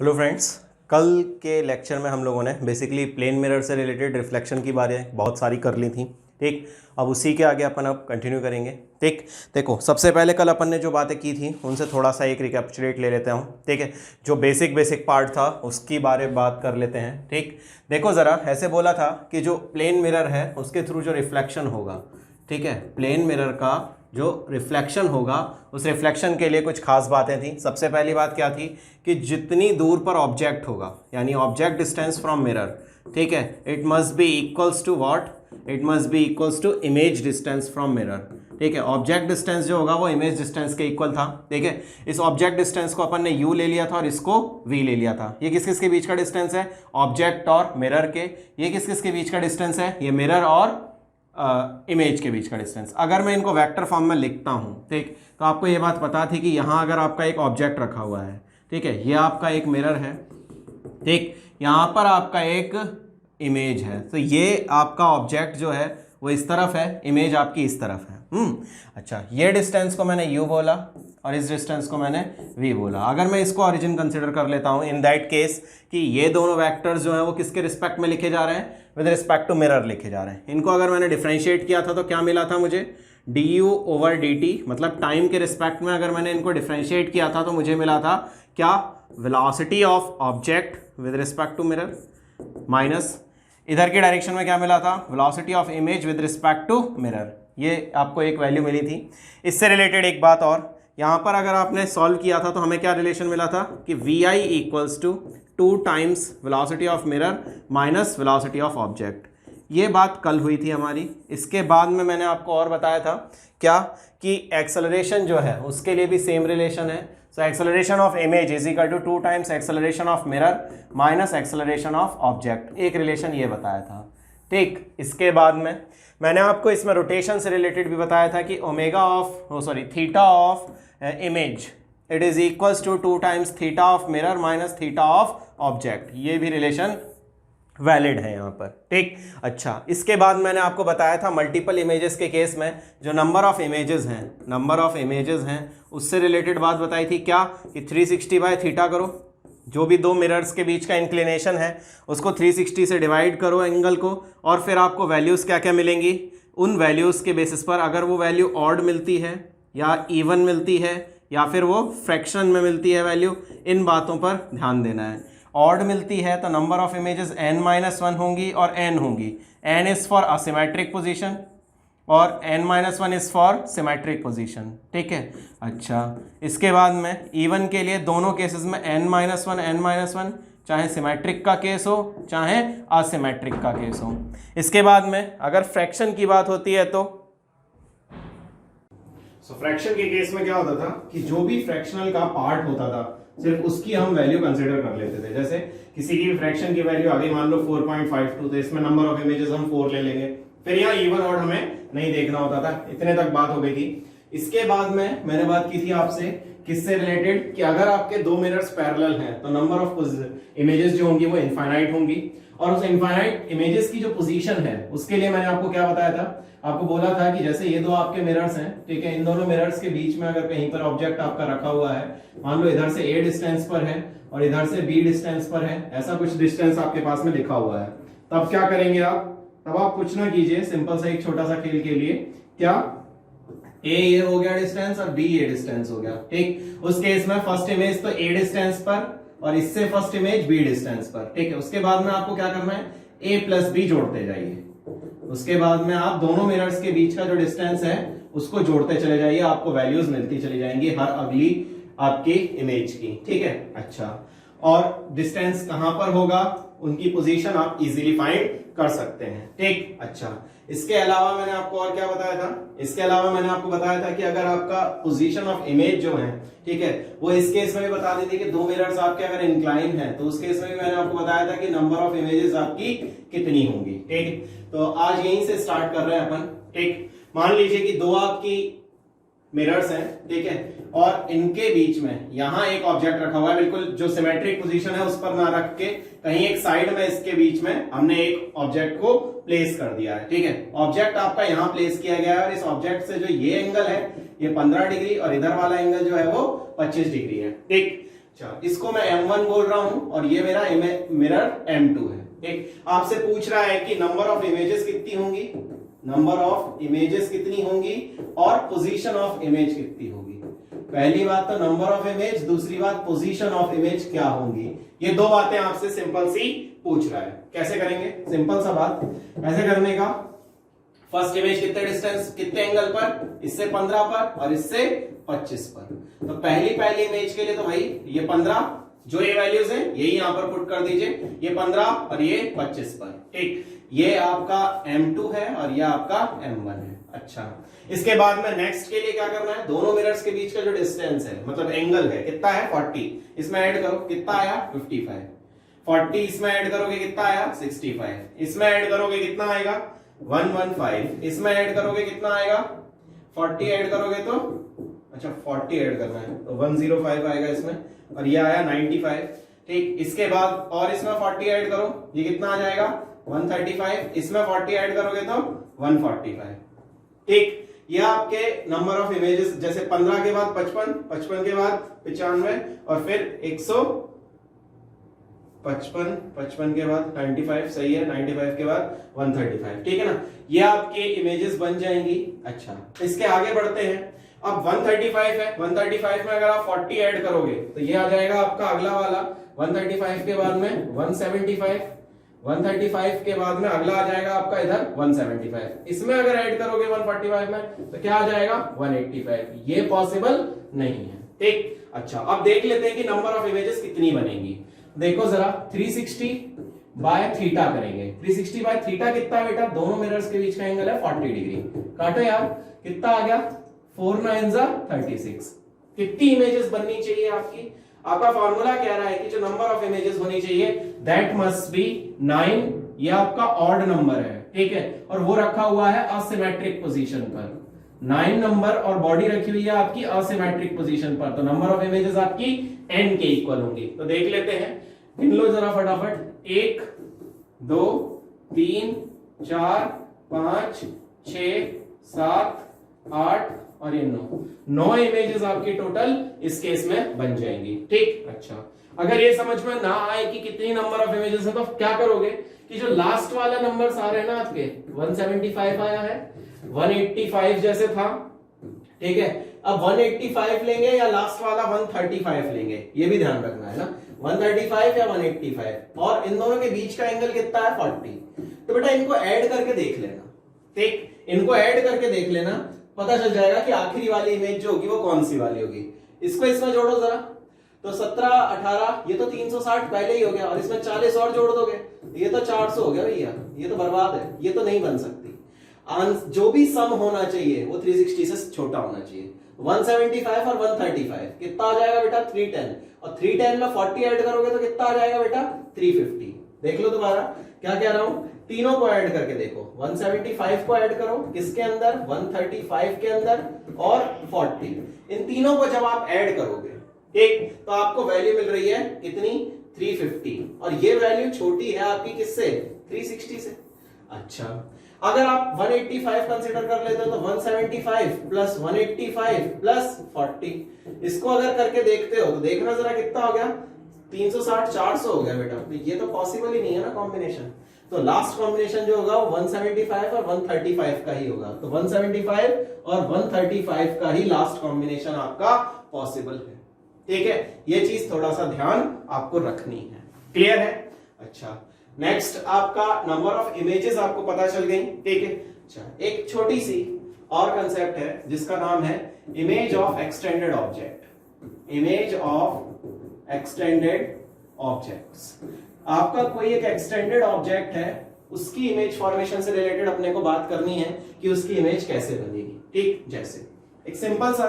Hello friends, कल के lecture में हम लोगों ने बेसिकली प्लेन मिरर से रिलेटेड रिफ्लेक्शन की बातें बहुत सारी कर ली थी। ठीक, अब उसी के आगे अपन अब कंटिन्यू करेंगे। ठीक, देखो सबसे पहले कल अपन ने जो बातें की थी उनसे थोड़ा सा एक रिकैप्चुलेट ले लेता हूँ। ठीक है, जो बेसिक पार्ट था उसकी बारे में बात कर लेते हैं। ठीक, देखो ज़रा, ऐसे बोला था कि जो प्लेन मिरर है उसके थ्रू जो रिफ्लेक्शन होगा, ठीक है, प्लेन मिरर का जो रिफ्लेक्शन होगा उस रिफ्लेक्शन के लिए कुछ खास बातें थी। सबसे पहली बात क्या थी कि जितनी दूर पर ऑब्जेक्ट होगा, यानी ऑब्जेक्ट डिस्टेंस फ्रॉम मिरर, ठीक है, it must be equals to what, it must be equals to image distance from mirror. ठीक है, ऑब्जेक्ट डिस्टेंस जो होगा वो इमेज डिस्टेंस के इक्वल था। ठीक है, इस ऑब्जेक्ट डिस्टेंस को अपन ने u ले लिया था और इसको v ले लिया था। ये किस किस के बीच का डिस्टेंस है? ऑब्जेक्ट और मिरर के। ये किस किस के बीच का डिस्टेंस है? ये मिरर और इमेज के बीच का डिस्टेंस। अगर मैं इनको वेक्टर फॉर्म में लिखता हूं, ठीक, तो आपको ये बात पता थी कि यहां अगर आपका एक ऑब्जेक्ट रखा हुआ है, ठीक है, ये आपका एक मिरर है, ठीक, यहां पर आपका एक इमेज है, तो ये आपका ऑब्जेक्ट जो है वो इस तरफ है, इमेज आपकी इस तरफ है। अच्छा, ये डिस्टेंस को मैंने u बोला और इस डिस्टेंस को मैंने v बोला। अगर मैं इसको ओरिजिन कंसिडर कर लेता हूं इन दैट केस कि ये दोनों वेक्टर्स जो हैं वो किसके रिस्पेक्ट में लिखे जा रहे हैं? विद रिस्पेक्ट टू मिरर लिखे जा रहे हैं। इनको अगर मैंने डिफरेंशिएट किया था तो क्या मिला था मुझे? du ओवर dt, मतलब टाइम के रिस्पेक्ट में अगर मैंने इनको डिफरेंशिएट किया था तो मुझे मिला था क्या? Velocity of object with respect to mirror minus इधर के डायरेक्शन में क्या मिला था? Velocity of image with respect to mirror. ये आपको एक वैल्यू मिली थी। इससे रिलेटेड एक बात और, यहाँ पर अगर आपने सॉल्व किया था तो हमें क्या रिलेशन मिला था कि vi equals to 2 times velocity of mirror minus velocity of object. ये बात कल हुई थी हमारी। इसके बाद में मैंने आपको और बताया था क्या कि एक्सेलरेशन जो है उसके लिए भी सेम रिलेशन है। So acceleration of image is equal to 2 times acceleration of mirror minus acceleration of object. एक रिलेशन ये बताया था। ठीक, इसके बाद में मैंने आपको इसमें रोटेशन से रिलेटेड भी बताया था कि omega of theta of image it is equals to 2 times theta of mirror minus theta of object. ये भी रिलेशन वैलिड है यहाँ पर। ठीक, अच्छा, इसके बाद मैंने आपको बताया था मल्टीपल इमेजेस के केस में जो नंबर ऑफ इमेजेस हैं उससे रिलेटेड बात बताई थी क्या कि 360 बाय थीटा करो, जो भी दो मिरर्स के बीच का इंक्लिनेशन है उसको 360 से डिवाइड करो एंगल को, और फिर आपको वैल्यूज़ क्या क्या मिलेंगी? उन वैल्यूज़ के बेसिस पर अगर वो वैल्यू ऑड मिलती है या इवन मिलती है या फिर वो फ्रैक्शन में मिलती है वैल्यू, इन बातों पर ध्यान देना है। ऑड मिलती है तो नंबर ऑफ इमेजेस n-1 होंगी और n होंगी। n is for asymmetric position और n-1 is for symmetric position. ठीक है, अच्छा, इसके बाद में इवन के लिए दोनों केसेस में n-1 चाहे सिमेट्रिक का केस हो चाहे असिमेट्रिक का केस हो। इसके बाद में अगर फ्रैक्शन की बात होती है तो फ्रैक्शन के केस में क्या होता था कि जो भी फ्रैक्शनल का पार्ट होता था सिर्फ उसकी हम वैल्यू कंसीडर कर लेते थे। जैसे किसी की भी फ्रैक्शन की वैल्यू आगे मान लो 4.52, तो इसमें नंबर ऑफ इमेजेस हम 4 ले लेंगे। फिर यहाँ इवन और हमें नहीं देखना होता था। इतने तक बात हो गई थी। इसके बाद में मैंने बात की थी आपसे किससे रिलेटेड कि अगर आपके दो मिरर्स पैरेलल हैं तो नंबर ऑफ इमेजेस जो होंगी वो इनफाइनाइट होंगी, और उस इनफाइनाइट इमेजेस की जो पोजीशन है उसके लिए मैंने आपको क्या बताया था? आपको बोला था कि जैसे ये दो आपके मिरर्स हैं, ठीक है, इन दोनों मिरर्स के बीच में अगर कहीं पर ऑब्जेक्ट आपका रखा हुआ है, मान लो इधर से a डिस्टेंस पर है और इधर से b डिस्टेंस पर है, ऐसा कुछ डिस्टेंस आपके पास में लिखा हुआ है, तब क्या करेंगे आप? तब आप कुछ ना कीजिए, सिंपल सा एक छोटा सा खेल के लिए, क्या a ये हो गया डिस्टेंस और b ये डिस्टेंस हो गया। ठीक, उस केस में फर्स्ट इमेज तो a डिस्टेंस पर और इससे फर्स्ट इमेज b डिस्टेंस पर। ठीक है, उसके बाद में आपको क्या करना है? a प्लस b जोड़ते जाइए। उसके बाद में आप दोनों मिरर्स के बीच का जो डिस्टेंस है उसको जोड़ते चले जाइए, आपको वैल्यूज मिलती चली जाएंगी हर अगली आपकी इमेज की। ठीक है, अच्छा, और डिस्टेंस कहां पर होगा उनकी पोजीशन आप इजीली फाइंड कर सकते हैं। ठीक, अच्छा, इसके अलावा मैंने आपको और क्या बताया था? इसके अलावा मैंने आपको बताया था कि अगर आपका पोजीशन ऑफ इमेज जो है, ठीक है, वो इस केस में भी बता दी थी कि दो मिरर्स आपके अगर इंक्लाइन है तो उस केस में भी मैंने आपको बताया था कि नंबर ऑफ इमेजेस आपकी कितनी होंगी। ठीक, तो आज यहीं से स्टार्ट कर रहे हैं अपन। ठीक, मान लीजिए कि दो आपकी मिरर्स हैं, ठीक है, और इनके बीच में यहां एक ऑब्जेक्ट रखा हुआ है, बिल्कुल जो सिमेट्रिक पोजीशन है उस पर ना रख के कहीं एक साइड में इसके बीच में हमने एक ऑब्जेक्ट को प्लेस कर दिया है। ठीक है, ऑब्जेक्ट आपका यहां प्लेस किया गया है और इस ऑब्जेक्ट से जो ये एंगल है ये 15 डिग्री और इधर वाला एंगल जो है वो 25 डिग्री है। ठीक, अच्छा, इसको मैं M1 बोल रहा हूं और ये मेरा मिरर M2 है। ठीक, आपसे पूछ रहा है कि नंबर ऑफ इमेजेस कितनी होंगी, नंबर ऑफ इमेजेस कितनी होंगी और पोजीशन ऑफ इमेज कितनी होगी। पहली बात तो नंबर ऑफ इमेज, दूसरी बात पोजीशन ऑफ इमेज क्या होंगी। ये दो बातें आपसे सिंपल सी पूछ रहा है। कैसे करेंगे, सिंपल सा बात ऐसे करने का, फर्स्ट इमेज कितने डिस्टेंस, कितने एंगल पर, इससे 15 पर और इससे 25 पर। तो पहली इमेज के लिए तो भाई ये 15, जो ये वैल्यूज हैं यही यहां पर पुट कर दीजिए, ये 15 और ये 25 पर। ठीक, ये आपका M2 है और ये आपका M1 है। अच्छा, इसके बाद में नेक्स्ट के लिए क्या करना है, दोनों मिरर्स के बीच का जो डिस्टेंस है मतलब एंगल है कितना है 40, इसमें ऐड करो कितना आया 55, 40 इसमें ऐड करोगे कितना आया 65, इसमें ऐड करोगे कितना आएगा 115, इसमें ऐड करोगे कितना आएगा 40 ऐड करोगे तो, अच्छा 40 ऐड करना है तो 105 आएगा इसमें, और ये आया 95। ठीक, इसके बाद और इसमें 40 ऐड करो, ये कितना आ जाएगा 135, इसमें 40 ऐड करोगे तो 145। ठीक, ये आपके नंबर ऑफ इमेजेस, जैसे 15 के बाद 55, 55 के बाद 95 और फिर 155, 55 के बाद 95, सही है, 95 के बाद 135। ठीक है ना, ये आपके इमेजेस बन जाएंगी। अच्छा, इसके आगे बढ़ते हैं। अब 135 है, 135 में अगर आप 40 ऐड करोगे तो ये आ जाएगा आपका अगला वाला 135 के बाद में 175, 135 के बाद में अगला आ जाएगा आपका इधर 175, इसमें अगर ऐड करोगे 145 में तो क्या आ जाएगा 185। ये पॉसिबल नहीं है। ठीक, अच्छा अब देख लेते हैं कि नंबर ऑफ इमेजेस कितनी बनेंगी। देखो जरा 360 बाय थीटा करेंगे, 360 बाय थीटा कितना है बेटा, दोनों मिरर्स के बीच का एंगल है 40 डिग्री। काटो यार, कितना आ गया 4 9 36। कितनी इमेजेस बननी चाहिए आपकी, आपका फॉर्मूला कह रहा है कि जो नंबर ऑफ इमेजेस होनी चाहिए दैट मस्ट बी 9, ये आपका ऑड नंबर है। ठीक है, और वो रखा हुआ है असिमेट्रिक पोजीशन पर, 9 नंबर और बॉडी रखी हुई है आपकी असिमेट्रिक पोजीशन पर, तो नंबर ऑफ इमेजेस आपकी n के इक्वल होंगी। तो देख लेते हैं, गिन लो जरा फटाफट, 1 2 3 4 5 6 7 8 और ये 9 इमेजेस आपकी टोटल इस केस में बन जाएंगी। ठीक, अच्छा अगर ये समझ में ना आए कि कितनी नंबर ऑफ इमेजेस है तो क्या करोगे कि जो लास्ट वाला नंबर आ रहे हैं ना आपके 175 आया है, 185 जैसे था। ठीक है, अब 185 लेंगे या लास्ट वाला 135 लेंगे, ये भी ध्यान रखना है ना, 135 या 185, और इन दोनों के बीच का एंगल कितना है 40। तो बेटा इनको ऐड करके देख लेना। ठीक, इनको ऐड करके देख लेना, पता चल जाएगा कि आखिरी वाली इमेज जो होगी वो कौन सी वाली होगी। इसको इसमें जोड़ो जरा, तो 17 18 ये तो 360 पहले ही हो गया, और इसमें 40 और जोड़ दोगे ये तो 400 हो गया भैया, ये तो बर्बाद है, ये तो नहीं बन सकती। जो भी सम होना चाहिए वो 360 से छोटा होना चाहिए। 175 और 135 कितना आ जाएगा बेटा 310, और 310 में 40 ऐड करोगे तो कितना आ जाएगा बेटा 350। देख लो दोबारा क्या कह रहा हूं, तीनों को ऐड करके देखो, 175 को ऐड करो किसके अंदर 135 के अंदर और 40, इन तीनों को जब आप ऐड करोगे ठीक, तो आपको वैल्यू मिल रही है कितनी 350, और ये वैल्यू छोटी है आपकी किससे 360 से। अच्छा, अगर आप 185 कंसीडर कर लेते हो तो 175 प्लस 185 प्लस 40, इसको अगर करके देखते हो तो देखना जरा कितना हो गया 360 400 हो गया बेटा, तो ये तो पॉसिबल ही नहीं है ना कॉम्बिनेशन। तो लास्ट कॉम्बिनेशन जो होगा वो 175 और 135 का ही होगा, तो 175 और 135 का ही लास्ट कॉम्बिनेशन आपका पॉसिबल है। ठीक है, ये चीज थोड़ा सा ध्यान आपको रखनी है। क्लियर है? अच्छा, नेक्स्ट आपका नंबर ऑफ इमेजेस आपको पता चल गई। ठीक है, अच्छा एक छोटी सी और कंसेप्ट है जिसका नाम है image of extended object. Image of extended objects, आपका कोई एक एक्सटेंडेड ऑब्जेक्ट है, उसकी इमेज फॉर्मेशन से रिलेटेड अपने को बात करनी है कि उसकी इमेज कैसे बनेगी। ठीक, जैसे एक सिंपल सा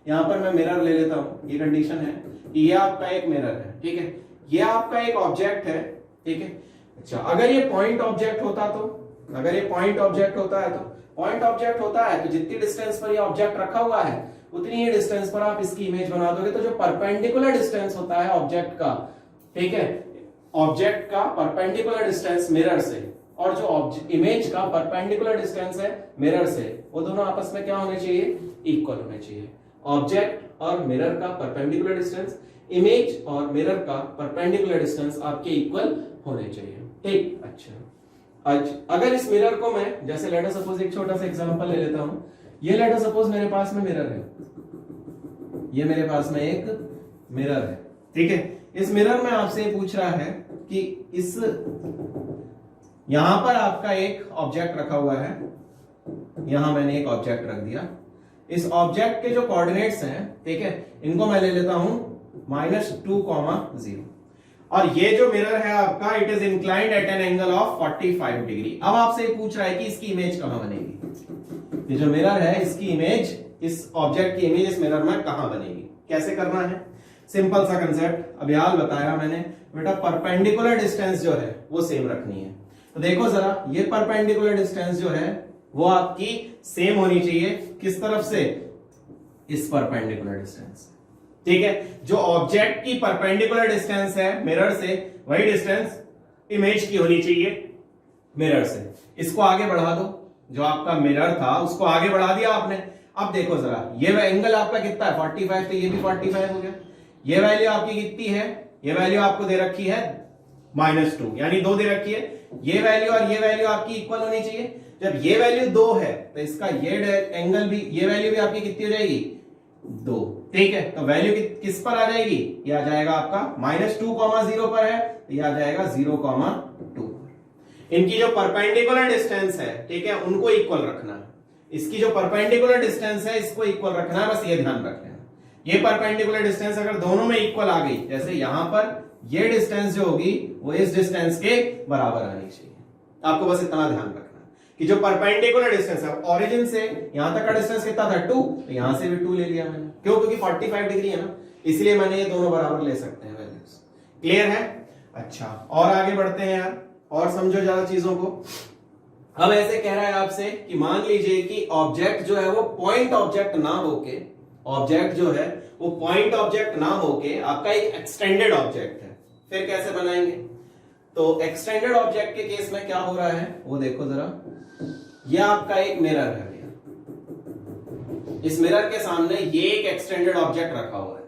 यहां पर मैं मिरर ले लेता हूं, ये कंडीशन है कि ये आपका एक मिरर है। ठीक है, ये आपका एक ऑब्जेक्ट है। ठीक है, अच्छा अगर ये पॉइंट ऑब्जेक्ट होता तो, अगर ये पॉइंट ऑब्जेक्ट होता है तो, पॉइंट ऑब्जेक्ट होता है तो जितनी डिस्टेंस पर ये ऑब्जेक्ट रखा हुआ है उतनी ही डिस्टेंस पर आप इसकी इमेज बना दोगे। तो जो परपेंडिकुलर डिस्टेंस होता है ऑब्जेक्ट का, ठीक है, ऑब्जेक्ट का परपेंडिकुलर डिस्टेंस मिरर से और जो इमेज का परपेंडिकुलर डिस्टेंस है मिरर से, वो दोनों आपस में क्या होने चाहिए, इक्वल होने चाहिए। ऑब्जेक्ट और मिरर का परपेंडिकुलर डिस्टेंस इमेज और मिरर का परपेंडिकुलर डिस्टेंस आपके इक्वल होने चाहिए। ठीक, अच्छा अगर इस मिरर को मैं जैसे लेट अस सपोज एक छोटा सा एग्जांपल ले लेता हूं, ये लेट अस सपोज मेरे पास में मिरर है, ये मेरे पास में एक मिरर है, ठीक है। इस मिरर में आपसे पूछ रहा है कि इस यहां पर आपका एक ऑब्जेक्ट रखा हुआ है, यहां मैंने एक ऑब्जेक्ट रख दिया, इस ऑब्जेक्ट के जो कोऑर्डिनेट्स हैं, ठीक है, इनको मैं ले लेता हूं -2, 0 और ये जो मिरर है आपका it is inclined at an angle of 45 degree. अब आपसे पूछ रहा है कि इसकी इमेज कहां बनेगी, ये जो मिरर है इसकी इमेज, इस ऑब्जेक्ट की इमेज इस मिरर में कहां बनेगी, कैसे करना है, सिंपल सा कंसेप्ट अब याद बताया मैंने बेटा, परपेंडिकुलर डिस्टेंस जो है वो सेम रखनी है। तो देखो जरा, ये परपेंडिकुलर डिस्टेंस जो है वो आपकी सेम होनी चाहिए, किस तरफ से, इस परपेंडिकुलर डिस्टेंस, ठीक है। जो ऑब्जेक्ट की परपेंडिकुलर डिस्टेंस है मिरर से, वही डिस्टेंस इमेज की होनी चाहिए मिरर से। इसको आगे बढ़ा दो, जो आपका मिरर था उसको आगे बढ़ा दिया आपने। अब देखो जरा, ये एंगल आपका कितना है 45, तो ये भी 45 हो गया। ये वैल्यू आपकी कितनी है, ये वैल्यू आपको दे रखी है -2, यानी 2 दे रखी है। ये वैल्यू और ये वैल्यू आपकी इक्वल होनी चाहिए। जब ये वैल्यू 2 है तो इसका ये एंगल भी, ये वैल्यू भी आपकी कितनी हो जाएगी 2, ठीक है। तो वैल्यू किस पर आ जाएगी, ये आ जाएगा आपका -2, 0 पर है, तो ये आ जाएगा 0, 2। इनकी जो परपेंडिकुलर डिस्टेंस है, ठीक है, उनको इक्वल रखना है। इसकी जो परपेंडिकुलर डिस्टेंस है इसको इक्वल रखना है, बस ये ध्यान रख लेना। ये परपेंडिकुलर डिस्टेंस अगर दोनों में इक्वल आ गई, जैसे यहां पर ये डिस्टेंस जो होगी वो इस डिस्टेंस के बराबर आनी चाहिए। आपको बस इतना ध्यान रखना कि जो परपेंडिकुलर डिस्टेंस है ओरिजिन से यहां तक का डिस्टेंस कितना था 2, तो यहां से भी 2 ले लिया मैंने, क्यों, क्योंकि 45 डिग्री है ना, इसलिए मैंने ये दोनों बराबर ले सकते हैं वैल्यूज। क्लियर है, अच्छा और आगे बढ़ते हैं यार, और समझो ज्यादा चीजों को। अब ऐसे कह रहा है आपसे कि मान लीजिए कि ऑब्जेक्ट जो है वो पॉइंट ऑब्जेक्ट ना होके, ऑब्जेक्ट जो है वो पॉइंट ऑब्जेक्ट ना होके आपका एक एक्सटेंडेड ऑब्जेक्ट है। फिर कैसे बनाएंगे, तो एक्सटेंडेड ऑब्जेक्ट के केस में क्या हो रहा है वो देखो जरा। ये आपका एक मिरर है भैया, इस मिरर के सामने ये एक एक्सटेंडेड ऑब्जेक्ट रखा हुआ है।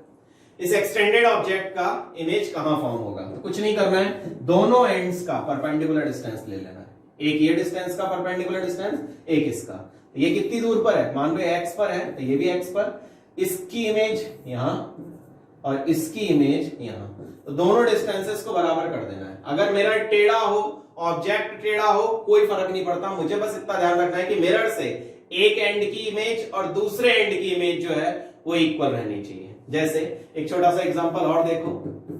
इस एक्सटेंडेड ऑब्जेक्ट का इमेज कहां फॉर्म होगा, तो कुछ नहीं करना है, दोनों एंड्स का परपेंडिकुलर डिस्टेंस ले लेना है। एक ये डिस्टेंस का परपेंडिकुलर डिस्टेंस, एक इसका। ये कितनी दूर पर है, मान लो x पर है तो ये भी x पर, इसकी इमेज यहां और इसकी इमेज यहां, तो दोनों डिस्टेंसेस को बराबर कर देना है। अगर मिरर टेढ़ा हो, ऑब्जेक्ट टेढ़ा हो, कोई फर्क नहीं पड़ता, मुझे बस इतना ध्यान रखना है कि मिरर से एक एंड की इमेज और दूसरे एंड की इमेज जो है वो इक्वल रहनी चाहिए। जैसे एक छोटा सा एग्जांपल और देखो,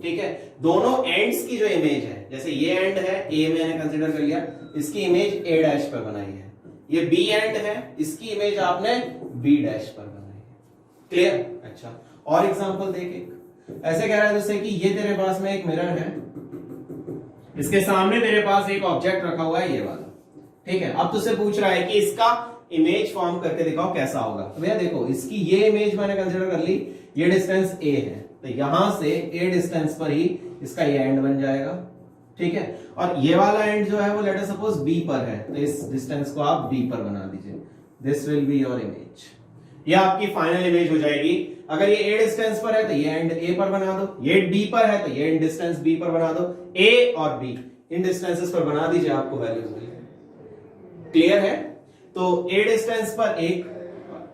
ठीक है, दोनों एंड्स की जो इमेज है, जैसे ये एंड है ए मैंने कंसीडर कर लिया, इसकी इमेज ए डैश पर बनाई है। ये बी एंड है, इसकी इमेज आपने बी डैश पर बनाई है। क्लियर, अच्छा और एग्जांपल देख, ऐसे कह रहा है जैसे कि ये तेरे पास में एक मिरर है, इसके सामने तेरे पास एक ऑब्जेक्ट रखा हुआ है ये वाला, ठीक है। अब तुझसे पूछ रहा है कि इसका इमेज फॉर्म करके दिखाओ कैसा होगा। तो भैया देखो, इसकी ये इमेज मैंने कंसीडर कर ली, ये डिस्टेंस a है, तो यहां से a डिस्टेंस पर ही इसका ये एंड बन जाएगा, ठीक है। और ये वाला एंड जो है वो लेट अस सपोज b पर है, तो इस डिस्टेंस को आप b पर बना दीजिए। This will be your image, ये आपकी फाइनल इमेज हो जाएगी। अगर ये a डिस्टेंस पर है तो ये एंड a पर बना दो, ये b पर है तो ये एंड डिस्टेंस b पर बना दो, a और b इन डिस्टेंसेस पर बना दीजिए, आपको वैल्यूज मिलेंगे। क्लियर है, तो a डिस्टेंस पर एक,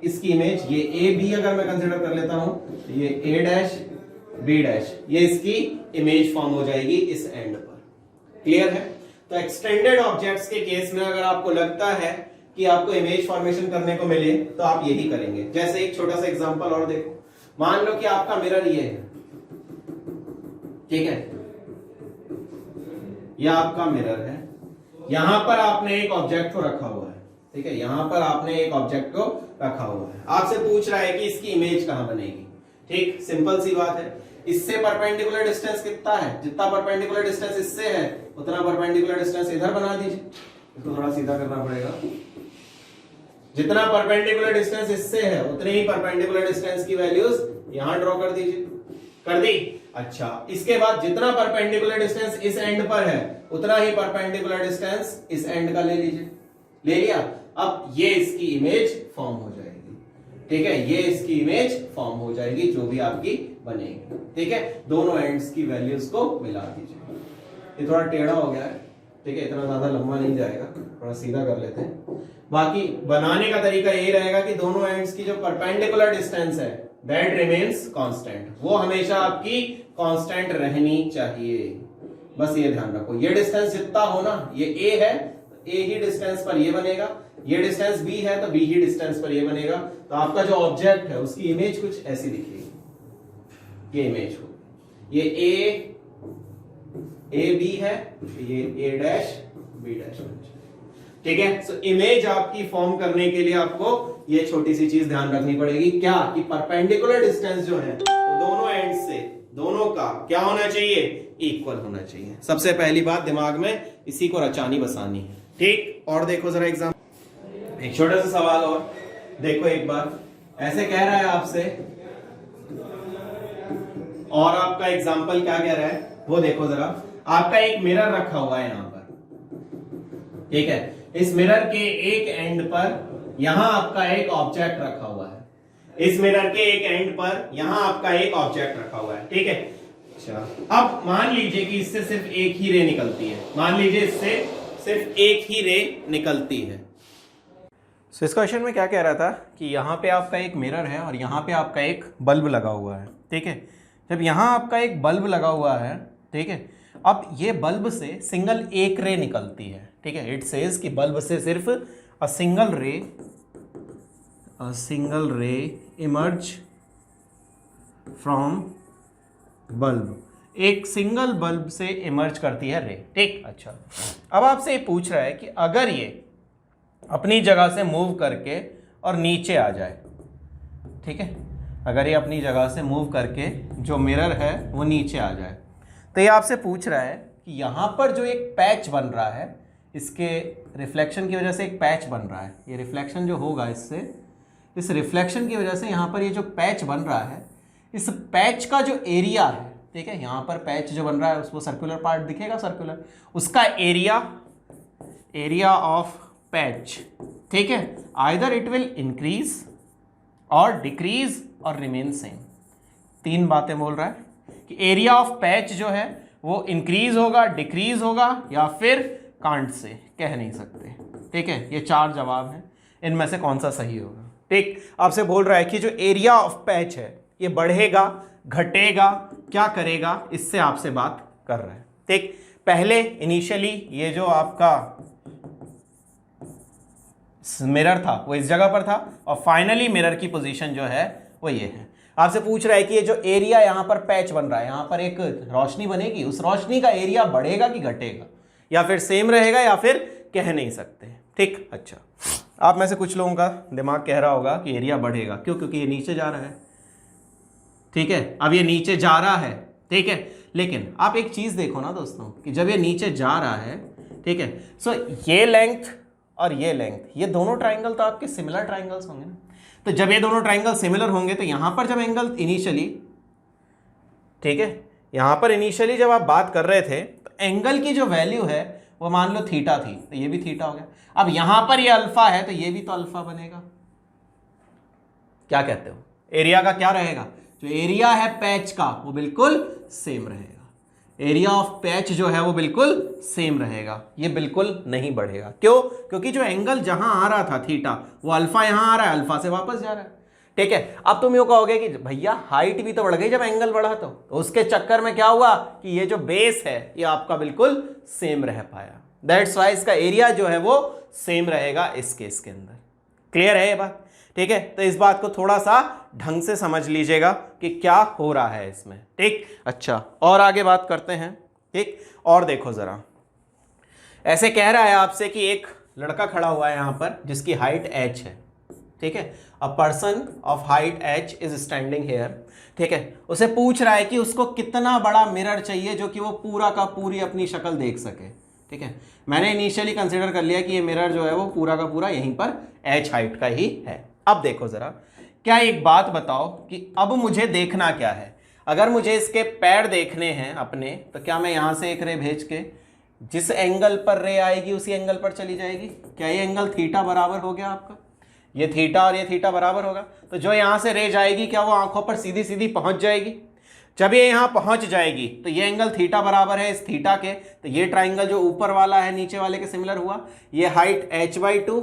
इसकी इमेज ये ए बी अगर मैं कंसीडर कर लेता हूं, तो ये ए डैश बी डैश, ये इसकी इमेज फॉर्म हो जाएगी इस एंड पर। क्लियर है, तो एक्सटेंडेड ऑब्जेक्ट्स के केस में अगर आपको लगता है कि आपको इमेज फॉर्मेशन करने को मिले तो आप यही करेंगे। जैसे एक छोटा सा एग्जांपल और देखो, मान लो कि आपका मिरर ये है, ठीक है, यह आपका मिरर है, यहां पर आपने एक ऑब्जेक्ट को रखा हुआ है, ठीक है, यहां पर आपने एक ऑब्जेक्ट को रखा हुआ है। आपसे पूछ रहा है कि इसकी इमेज कहां बनेगी। ठीक, सिंपल सी बात है, इससे परपेंडिकुलर डिस्टेंस कितना है, जितना परपेंडिकुलर डिस्टेंस इससे है उतना परपेंडिकुलर डिस्टेंस इधर बना दीजिए। इसको थोड़ा सीधा करना पड़ेगा, जितना परपेंडिकुलर डिस्टेंस इससे है उतने ही परपेंडिकुलर डिस्टेंस की वैल्यूज यहां ड्रॉ कर दीजिए। कर दी, अच्छा, इसके बाद जितना परपेंडिकुलर डिस्टेंस इस एंड पर है उतना ही परपेंडिकुलर डिस्टेंस इस एंड का ले लीजिए। ले लिया, अब ये इसकी इमेज फॉर्म हो जाएगी, ठीक है, ये इसकी इमेज फॉर्म हो जाएगी, जो भी आपकी बनेगी। ठीक है, दोनों एंड्स की वैल्यूज को मिला दीजिए। ये थोड़ा टेढ़ा हो गया है, ठीक है, इतना ज्यादा लंबा नहीं जाएगा, थोड़ा सीधा कर लेते हैं। बाकी बनाने का तरीका ये रहेगा कि दोनों एंड्स की जो परपेंडिकुलर डिस्टेंस है दैट रिमेन्स कांस्टेंट, वो हमेशा आपकी कांस्टेंट रहनी चाहिए। बस ये ध्यान रखो, ये डिस्टेंस जितना हो ना, ये ए है तो ए ही डिस्टेंस पर ये बनेगा, ये डिस्टेंस बी है तो बी ही डिस्टेंस पर ये बनेगा। तो आपका जो ऑब्जेक्ट है उसकी इमेज कुछ ऐसी दिखेगी, ये इमेज हो, ये ए बी है, ये ए डैश बी डैश। ठीक है, सो इमेज आपकी फॉर्म करने के लिए आपको ये छोटी सी चीज ध्यान रखनी पड़ेगी, क्या कि परपेंडिकुलर डिस्टेंस जो है वो दोनों एंड से, दोनों का क्या होना चाहिए, इक्वल होना चाहिए। सबसे पहली बात दिमाग में इसी को रचानी बसानी है। ठीक, और देखो जरा एग्जाम, एक छोटा सा सवाल और देखो एक बार, ऐसे कह रहा है आपसे, और आपका एग्जाम्पल क्या कह रहा है वो देखो जरा। आपका एक मिरर रखा हुआ है यहां पर, ठीक है, इस मिरर के एक एंड पर यहां आपका एक ऑब्जेक्ट रखा हुआ है, इस मिरर के एक एंड पर यहां आपका एक ऑब्जेक्ट रखा हुआ है। ठीक है, अच्छा, अब मान लीजिए कि इससे सिर्फ एक ही रे निकलती है, मान लीजिए इससे सिर्फ एक ही रे निकलती है। सो इस क्वेश्चन में क्या कह रहा था कि यहाँ पे आपका एक मिरर है और यहाँ पे आपका एक बल्ब लगा हुआ है। ठीक है, जब यहाँ आपका एक बल्ब लगा हुआ है, ठीक है, अब ये बल्ब से सिंगल एक रे निकलती है। ठीक है, इट सेज कि बल्ब से सिर्फ अ सिंगल रे इमर्ज फ्रॉम बल्ब, एक सिंगल बल्ब से इमर्ज करती है रे। ठीक, अच्छा, अब आपसे ये पूछ रहा है कि अगर ये अपनी जगह से मूव करके और नीचे आ जाए, ठीक है, अगर ये अपनी जगह से मूव करके जो मिरर है वो नीचे आ जाए, तो ये आपसे पूछ रहा है कि यहाँ पर जो एक पैच बन रहा है, इसके रिफ्लेक्शन की वजह से एक पैच बन रहा है, ये रिफ्लेक्शन जो होगा इससे, इस रिफ्लेक्शन की वजह से यहाँ पर ये जो पैच बन रहा है, इस पैच का जो एरिया है, ठीक है, यहाँ पर पैच जो बन रहा है उसको सर्कुलर पार्ट दिखेगा, सर्कुलर, उसका एरिया ऑफ पैच, ठीक है, आइदर इट विल इंक्रीज और डिक्रीज और रिमेन सेम। तीन बातें बोल रहा है कि एरिया ऑफ पैच जो है वो इंक्रीज होगा, डिक्रीज होगा या फिर कांट से कह नहीं सकते। ठीक है, ये चार जवाब हैं, इनमें से कौन सा सही होगा। ठीक, आपसे बोल रहा है कि जो एरिया ऑफ पैच है ये बढ़ेगा, घटेगा, क्या करेगा, इससे आपसे बात कर रहा है। ठीक, पहले इनिशियली ये जो आपका मिरर था वो इस जगह पर था और फाइनली मिरर की पोजीशन जो है वो ये है। आपसे पूछ रहा है कि ये जो एरिया यहाँ पर पैच बन रहा है, यहाँ पर एक रोशनी बनेगी, उस रोशनी का एरिया बढ़ेगा कि घटेगा, या फिर सेम रहेगा या फिर कह नहीं सकते। ठीक, अच्छा, आप में से कुछ लोगों का दिमाग कह रहा होगा कि एरिया बढ़ेगा, क्यों, क्योंकि ये नीचे जा रहा है। ठीक है, अब ये नीचे जा रहा है, ठीक है, लेकिन आप एक चीज देखो ना दोस्तों कि जब ये नीचे जा रहा है, ठीक है, सो ये लेंथ और ये लेंथ, ये दोनों ट्राइंगल तो आपके सिमिलर ट्राइंगल्स होंगे ना। तो जब ये दोनों ट्राइंगल सिमिलर होंगे तो यहां पर जब एंगल इनिशियली, ठीक है, यहां पर इनिशियली जब आप बात कर रहे थे तो एंगल की जो वैल्यू है वो मान लो थीटा थी, तो ये भी थीटा हो गया। अब यहां पर ये अल्फा है तो ये भी तो अल्फा बनेगा। क्या कहते हो, एरिया का क्या रहेगा, जो एरिया है पैच का वो बिल्कुल सेम रहेगा, एरिया ऑफ पैच जो है वो बिल्कुल सेम रहेगा, ये बिल्कुल नहीं बढ़ेगा। क्यों, क्योंकि जो एंगल जहां आ रहा था थीटा, वो अल्फा यहां आ रहा है, अल्फा से वापस जा रहा है। ठीक है, अब तुम यूं कहोगे कि भैया हाइट भी तो बढ़ गई जब एंगल बढ़ा, तो उसके चक्कर में क्या हुआ कि ये जो बेस है ये आपका बिल्कुल सेम रह पाया। दैट्स वाई इसका एरिया जो है वो सेम रहेगा इस केस के अंदर। क्लियर है ये बात? ठीक है, तो इस बात को थोड़ा सा ढंग से समझ लीजिएगा कि क्या हो रहा है इसमें। ठीक, अच्छा, और आगे बात करते हैं। ठीक, और देखो जरा, ऐसे कह रहा है आपसे कि एक लड़का खड़ा हुआ है यहां पर जिसकी हाइट h है। ठीक है, a person of height h is standing here. ठीक है, उसे पूछ रहा है कि उसको कितना बड़ा मिरर चाहिए जो कि वो पूरा का पूरी अपनी शक्ल देख सके। ठीक है, मैंने इनिशियली कंसिडर कर लिया कि ये मिरर जो है वो पूरा का पूरा यहीं पर h हाइट का ही है। अब देखो जरा, क्या एक बात बताओ कि अब मुझे देखना क्या है। अगर मुझे इसके पैर देखने हैं अपने, तो क्या मैं यहां से एक रे भेज के जिस एंगल पर रे आएगी उसी एंगल पर चली जाएगी? क्या ये एंगल थीटा बराबर हो गया आपका? ये थीटा और ये थीटा बराबर होगा, तो जो यहां से रे जाएगी क्या वो आंखों पर सीधी सीधी पहुंच जाएगी? जब ये यहां पहुंच जाएगी तो ये एंगल थीटा बराबर है इस थीटा के, तो ये ट्राइंगल जो ऊपर वाला है नीचे वाले के सिमिलर हुआ, ये हाइट h/2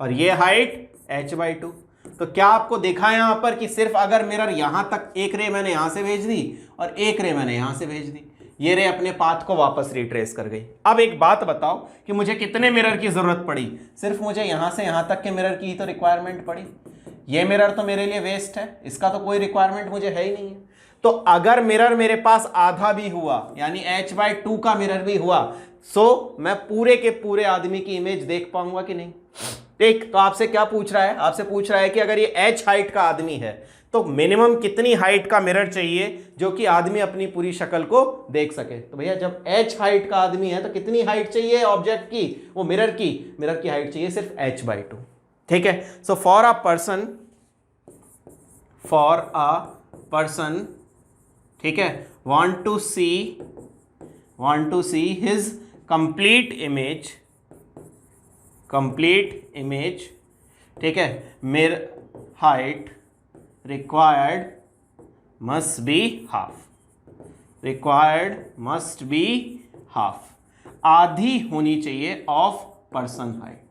और ये हाइट h/2। तो क्या आपको देखा यहां पर कि सिर्फ अगर मिरर यहां तक एक रे मैंने यहां से भेज दी और एक रे मैंने यहां से भेज दी, ये रे अपने पाथ को वापस रिट्रेस कर गई। अब एक बात बताओ कि मुझे कितने मिरर की जरूरत पड़ी? सिर्फ मुझे यहां से यहां तक के मिरर की ही तो रिक्वायरमेंट पड़ी। ये मिरर तो मेरे लिए वेस्ट है, इसका तो कोई रिक्वायरमेंट मुझे है ही नहीं है। तो अगर मिरर मेरे पास आधा भी हुआ यानी h/2 का मिरर भी हुआ, सो मैं पूरे के पूरे आदमी की इमेज देख पाऊंगा कि नहीं? देख, तो आपसे क्या पूछ रहा है? आपसे पूछ रहा है कि अगर ये h हाइट का आदमी है तो मिनिमम कितनी हाइट का मिरर चाहिए जो कि आदमी अपनी पूरी शक्ल को देख सके। तो भैया जब h हाइट का आदमी है तो कितनी हाइट चाहिए ऑब्जेक्ट की? वो मिरर की हाइट चाहिए सिर्फ h/2। ठीक है। सो फॉर अ पर्सन ठीक है want to see his complete image ठीक है, mirror height required must be half, आधी होनी चाहिए ऑफ पर्सन हाइट।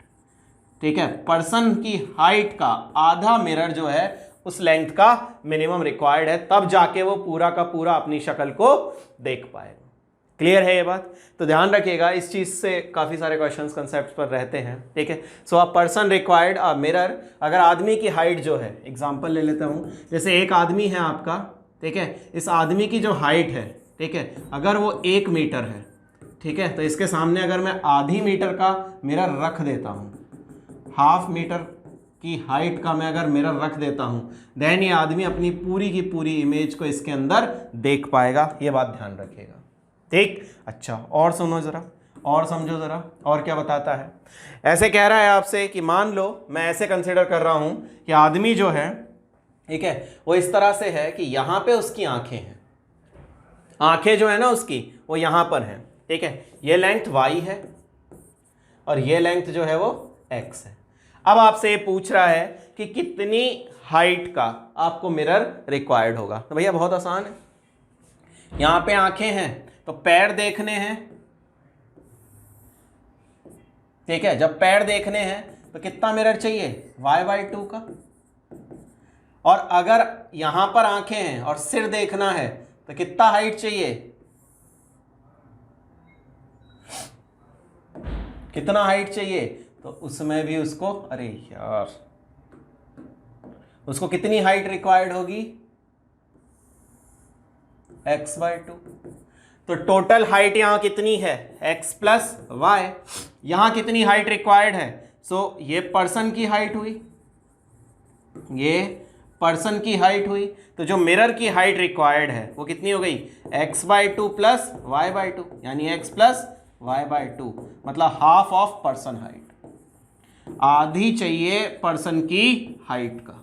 ठीक है, पर्सन की हाइट का आधा मिरर जो है उस लेंथ का मिनिमम रिक्वायर्ड है, तब जाके वो पूरा का पूरा अपनी शक्ल को देख पाएगा। क्लियर है ये बात? तो ध्यान रखिएगा, इस चीज से काफी सारे क्वेश्चंस कंसेप्ट पर रहते हैं। ठीक है। So a person required a mirror, अगर आदमी की हाइट जो है, एग्जांपल ले लेता हूं, जैसे एक आदमी है आपका, ठीक है, इस आदमी की जो हाइट है, ठीक है, अगर वो 1 मीटर है, ठीक है, तो इसके सामने अगर मैं आधी मीटर का मिरर रख देता हूं, हाफ मीटर की हाइट का मैं अगर मिरर रख देता हूं, देन ये आदमी अपनी पूरी की पूरी इमेज को इसके अंदर देख पाएगा। ये बात ध्यान रखिएगा। ठीक। अच्छा, और सुनो जरा, और समझो जरा, और क्या बताता है। ऐसे कह रहा है आपसे कि मान लो मैं ऐसे कंसिडर कर रहा हूं कि आदमी जो है, ठीक है, वो इस तरह से है कि यहां पे उसकी आंखें हैं, आंखें जो है ना उसकी वो यहां पर हैं। ठीक है, ये लेंथ y है और ये लेंथ जो है वो x है। अब आपसे ये पूछ रहा है कि कितनी हाइट का आपको मिरर रिक्वायर्ड होगा। तो भैया बहुत आसान है, यहां पे आंखें हैं तो पैर देखने हैं। ठीक है, जब पैर देखने हैं तो कितना मिरर चाहिए? y/2 का। और अगर यहां पर आंखें हैं और सिर देखना है तो कितना हाइट चाहिए? कितना हाइट चाहिए? तो उसमें भी उसको, अरे यार, उसको कितनी हाइट रिक्वायर्ड होगी? x/2। तो टोटल हाइट यहां कितनी है? x plus y. यहां कितनी हाइट रिक्वायर्ड है? सो ये पर्सन की हाइट हुई, ये पर्सन की हाइट हुई। तो जो मिरर की हाइट रिक्वायर्ड है वो कितनी हो गई? x/2 प्लस y/2, यानी x प्लस y/2, मतलब हाफ ऑफ पर्सन हाइट, आधी चाहिए पर्सन की हाइट का।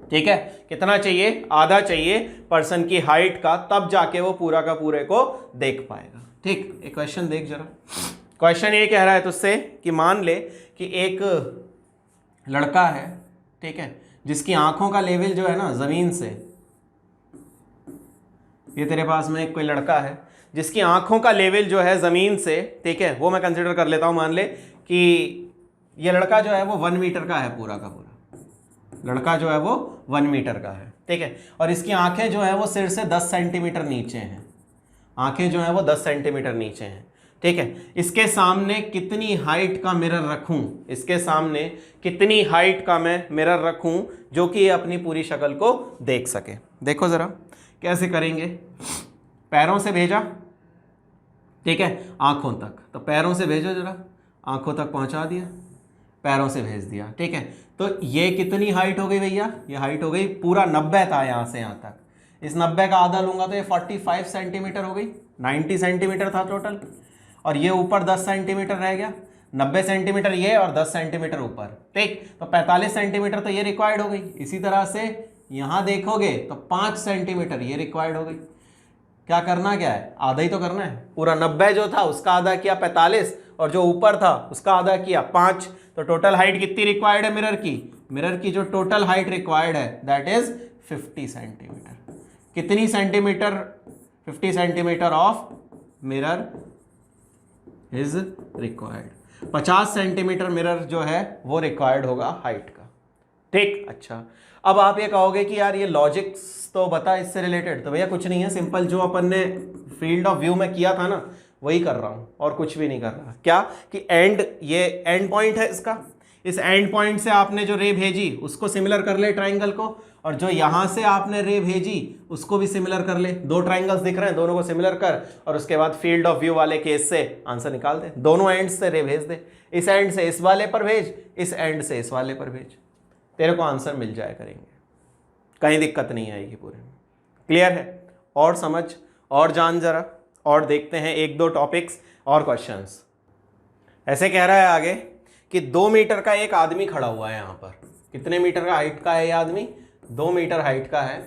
ठीक है, कितना चाहिए? आधा चाहिए पर्सन की हाइट का, तब जाके वो पूरा का पूरे को देख पाएगा। ठीक, एक क्वेश्चन देख जरा। क्वेश्चन ये कह रहा है तुझसे कि मान ले कि एक लड़का है, ठीक है, जिसकी आंखों का लेवल जो है ना जमीन से, ये तेरे पास में एक कोई लड़का है जिसकी आंखों का लेवल जो है जमीन से, ठीक है, वो मैं कंसिडर कर लेता हूं, मान ले कि ये लड़का जो है वो 1 मीटर का है, पूरा का पूरा लड़का जो है वो 1 मीटर का है। ठीक है, और इसकी आंखें जो है वो सिर से 10 सेंटीमीटर नीचे हैं, आंखें जो है वो 10 सेंटीमीटर नीचे हैं। ठीक है, इसके सामने कितनी हाइट का मिरर रखूं? इसके सामने कितनी हाइट का मैं मिरर रखूं जो कि ये अपनी पूरी शक्ल को देख सके? देखो जरा कैसे करेंगे। पैरों से भेजा, ठीक है, आंखों तक, तो पैरों से भेजो जरा, आंखों तक पहुंचा दिया, पैरों से भेज दिया। ठीक है, तो ये कितनी हाइट हो गई भैया? ये हाइट हो गई, पूरा 90 था यहाँ से यहाँ तक, इस 90 का आधा लूंगा तो ये 45 सेंटीमीटर हो गई, 90 सेंटीमीटर था टोटल, और ये ऊपर 10 सेंटीमीटर रह गया, 90 सेंटीमीटर ये और 10 सेंटीमीटर ऊपर। ठीक, तो 45 सेंटीमीटर तो ये रिक्वायर्ड हो गई। इसी तरह से यहाँ देखोगे तो 5 सेंटीमीटर ये रिक्वायर्ड हो गई। क्या करना क्या है? आधा ही तो करना है, पूरा 90 जो था उसका आधा किया 45, और जो ऊपर था उसका आधा किया 5। तो टोटल हाइट कितनी रिक्वायर्ड है मिरर की? मिरर की जो टोटल हाइट रिक्वायर्ड है दैट इज 50 सेंटीमीटर। कितनी centimetre, 50 centimetre of mirror is required, 50 centimetre mirror जो है वो रिक्वायर्ड होगा हाइट का। ठीक, अच्छा अब आप ये कहोगे कि यार ये लॉजिक्स तो बता इससे रिलेटेड, तो भैया कुछ नहीं है, सिंपल जो अपन ने फील्ड ऑफ व्यू में किया था ना वही कर रहा हूं और कुछ भी नहीं कर रहा। क्या कि ये एंड पॉइंट है इसका, इस एंड पॉइंट से आपने जो रे भेजी उसको सिमिलर कर ले ट्राइंगल को, और जो यहां से आपने रे भेजी उसको भी सिमिलर कर ले। दो ट्राइंगल्स दिख रहे हैं, दोनों को सिमिलर कर और उसके बाद फील्ड ऑफ व्यू वाले केस से आंसर निकाल दे। दोनों एंड से रे भेज दे, इस एंड से इस वाले पर भेज, इस एंड से इस वाले पर भेज, तेरे को आंसर मिल जाया करेंगे, कहीं दिक्कत नहीं आएगी पूरे में। क्लियर है? और समझ और जान जरा, और देखते हैं एक दो टॉपिक्स और क्वेश्चंस। ऐसे कह रहा है आगे कि 2 मीटर का एक आदमी खड़ा हुआ है यहाँ पर। कितने मीटर का हाइट का है ये आदमी? 2 मीटर हाइट का है।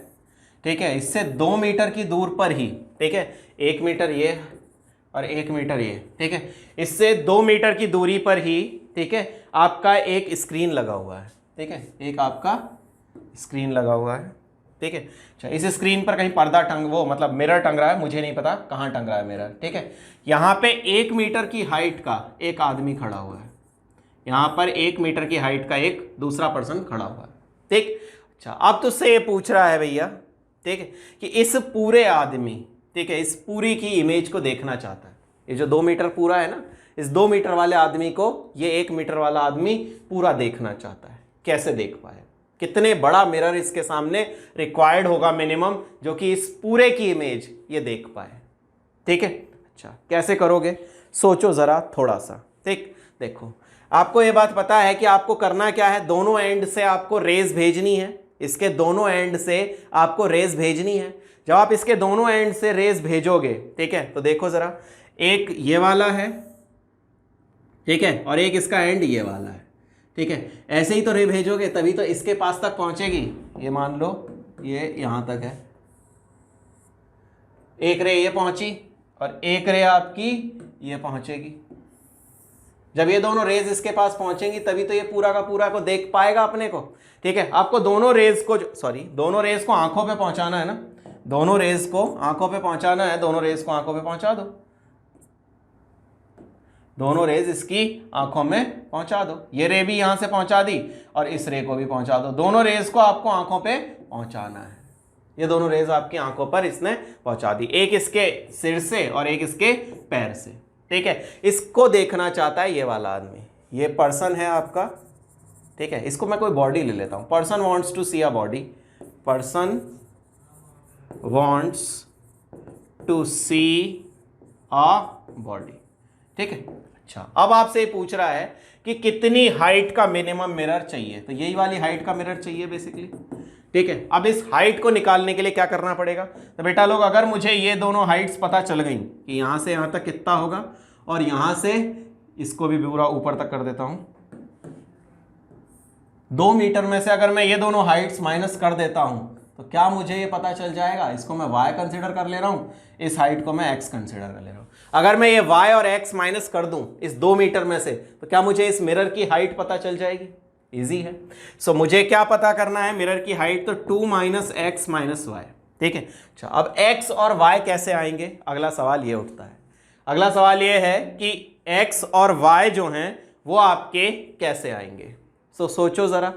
ठीक है, इससे 2 मीटर की दूर पर ही, ठीक है, 1 मीटर ये और 1 मीटर ये, ठीक है, इससे 2 मीटर की दूरी पर ही, ठीक है, आपका एक स्क्रीन लगा हुआ है। ठीक है, एक आपका स्क्रीन लगा हुआ है। ठीक है, अच्छा इस स्क्रीन पर कहीं पर्दा मतलब मिरर टंग रहा है, मुझे नहीं पता कहाँ टंग रहा है मिरर। ठीक है, यहाँ पे 1 मीटर की हाइट का एक आदमी खड़ा हुआ है, यहाँ पर 1 मीटर की हाइट का एक दूसरा पर्सन खड़ा हुआ है। ठीक, अच्छा अब तुझसे ये पूछ रहा है भैया, ठीक है, कि इस पूरे आदमी, ठीक है, इस पूरी की इमेज को देखना चाहता है। ये जो 2 मीटर पूरा है ना, इस 2 मीटर वाले आदमी को ये 1 मीटर वाला आदमी पूरा देखना चाहता है। कैसे देख पाए? कितने बड़ा मिरर इसके सामने रिक्वायर्ड होगा मिनिमम, जो कि इस पूरे की इमेज ये देख पाए। ठीक है, अच्छा कैसे करोगे? सोचो जरा थोड़ा सा। ठीक, देखो आपको ये बात पता है कि आपको करना क्या है, दोनों एंड से आपको रेज भेजनी है, इसके दोनों एंड से आपको रेज भेजनी है। जब आप इसके दोनों एंड से रेज भेजोगे, ठीक है, तो देखो जरा, एक ये वाला है, ठीक है, और एक इसका एंड ये वाला है। ठीक है, ऐसे ही तो रे भेजोगे तभी तो इसके पास तक पहुंचेगी। ये मान लो ये यहां तक है, एक रे ये पहुंची और एक रे आपकी ये पहुंचेगी। जब ये दोनों रेज इसके पास पहुंचेंगी तभी तो ये पूरा का पूरा को देख पाएगा अपने को। ठीक है, आपको दोनों रेज को दोनों रेज को आंखों पे पहुंचाना है ना, दोनों रेज को आंखों पे पहुंचाना है, दोनों रेज को आंखों पे पहुंचा दो, दोनों रेज इसकी आंखों में पहुंचा दो। ये रे भी यहां से पहुंचा दी और इस रे को भी पहुंचा दो। दोनों रेज को आपको आंखों पे पहुंचाना है। ये दोनों रेज आपकी आंखों पर इसने पहुंचा दी, एक इसके सिर से और एक इसके पैर से। ठीक है, इसको देखना चाहता है ये वाला आदमी, ये पर्सन है आपका। ठीक है, इसको मैं कोई बॉडी ले लेता हूं। Person wants to see a body, person wants to see a body. ठीक है, अच्छा अब आपसे ये पूछ रहा है कि कितनी हाइट का मिनिमम मिरर चाहिए, तो यही वाली हाइट का मिरर चाहिए बेसिकली। ठीक है, अब इस हाइट को निकालने के लिए क्या करना पड़ेगा? तो बेटा लोग, अगर मुझे ये दोनों हाइट्स पता चल गई कि यहां से यहां तक कितना होगा और यहां से इसको भी पूरा ऊपर तक कर देता हूं, 2 मीटर में से अगर मैं ये दोनों हाइट्स माइनस कर देता हूं तो क्या मुझे ये पता चल जाएगा? इसको मैं y कंसिडर कर ले रहा हूं, इस हाइट को मैं x कंसिडर कर ले रहा हूं। अगर मैं ये y और x माइनस कर दूं इस 2 मीटर में से, तो क्या मुझे इस मिरर की हाइट पता चल जाएगी? इजी है। सो मुझे क्या पता करना है मिरर की हाइट? तो 2 माइनस एक्स माइनस वाई। ठीक है, अच्छा अब x और y कैसे आएंगे? अगला सवाल ये उठता है। अगला सवाल ये है कि x और y जो हैं वो आपके कैसे आएंगे? सो सोचो जरा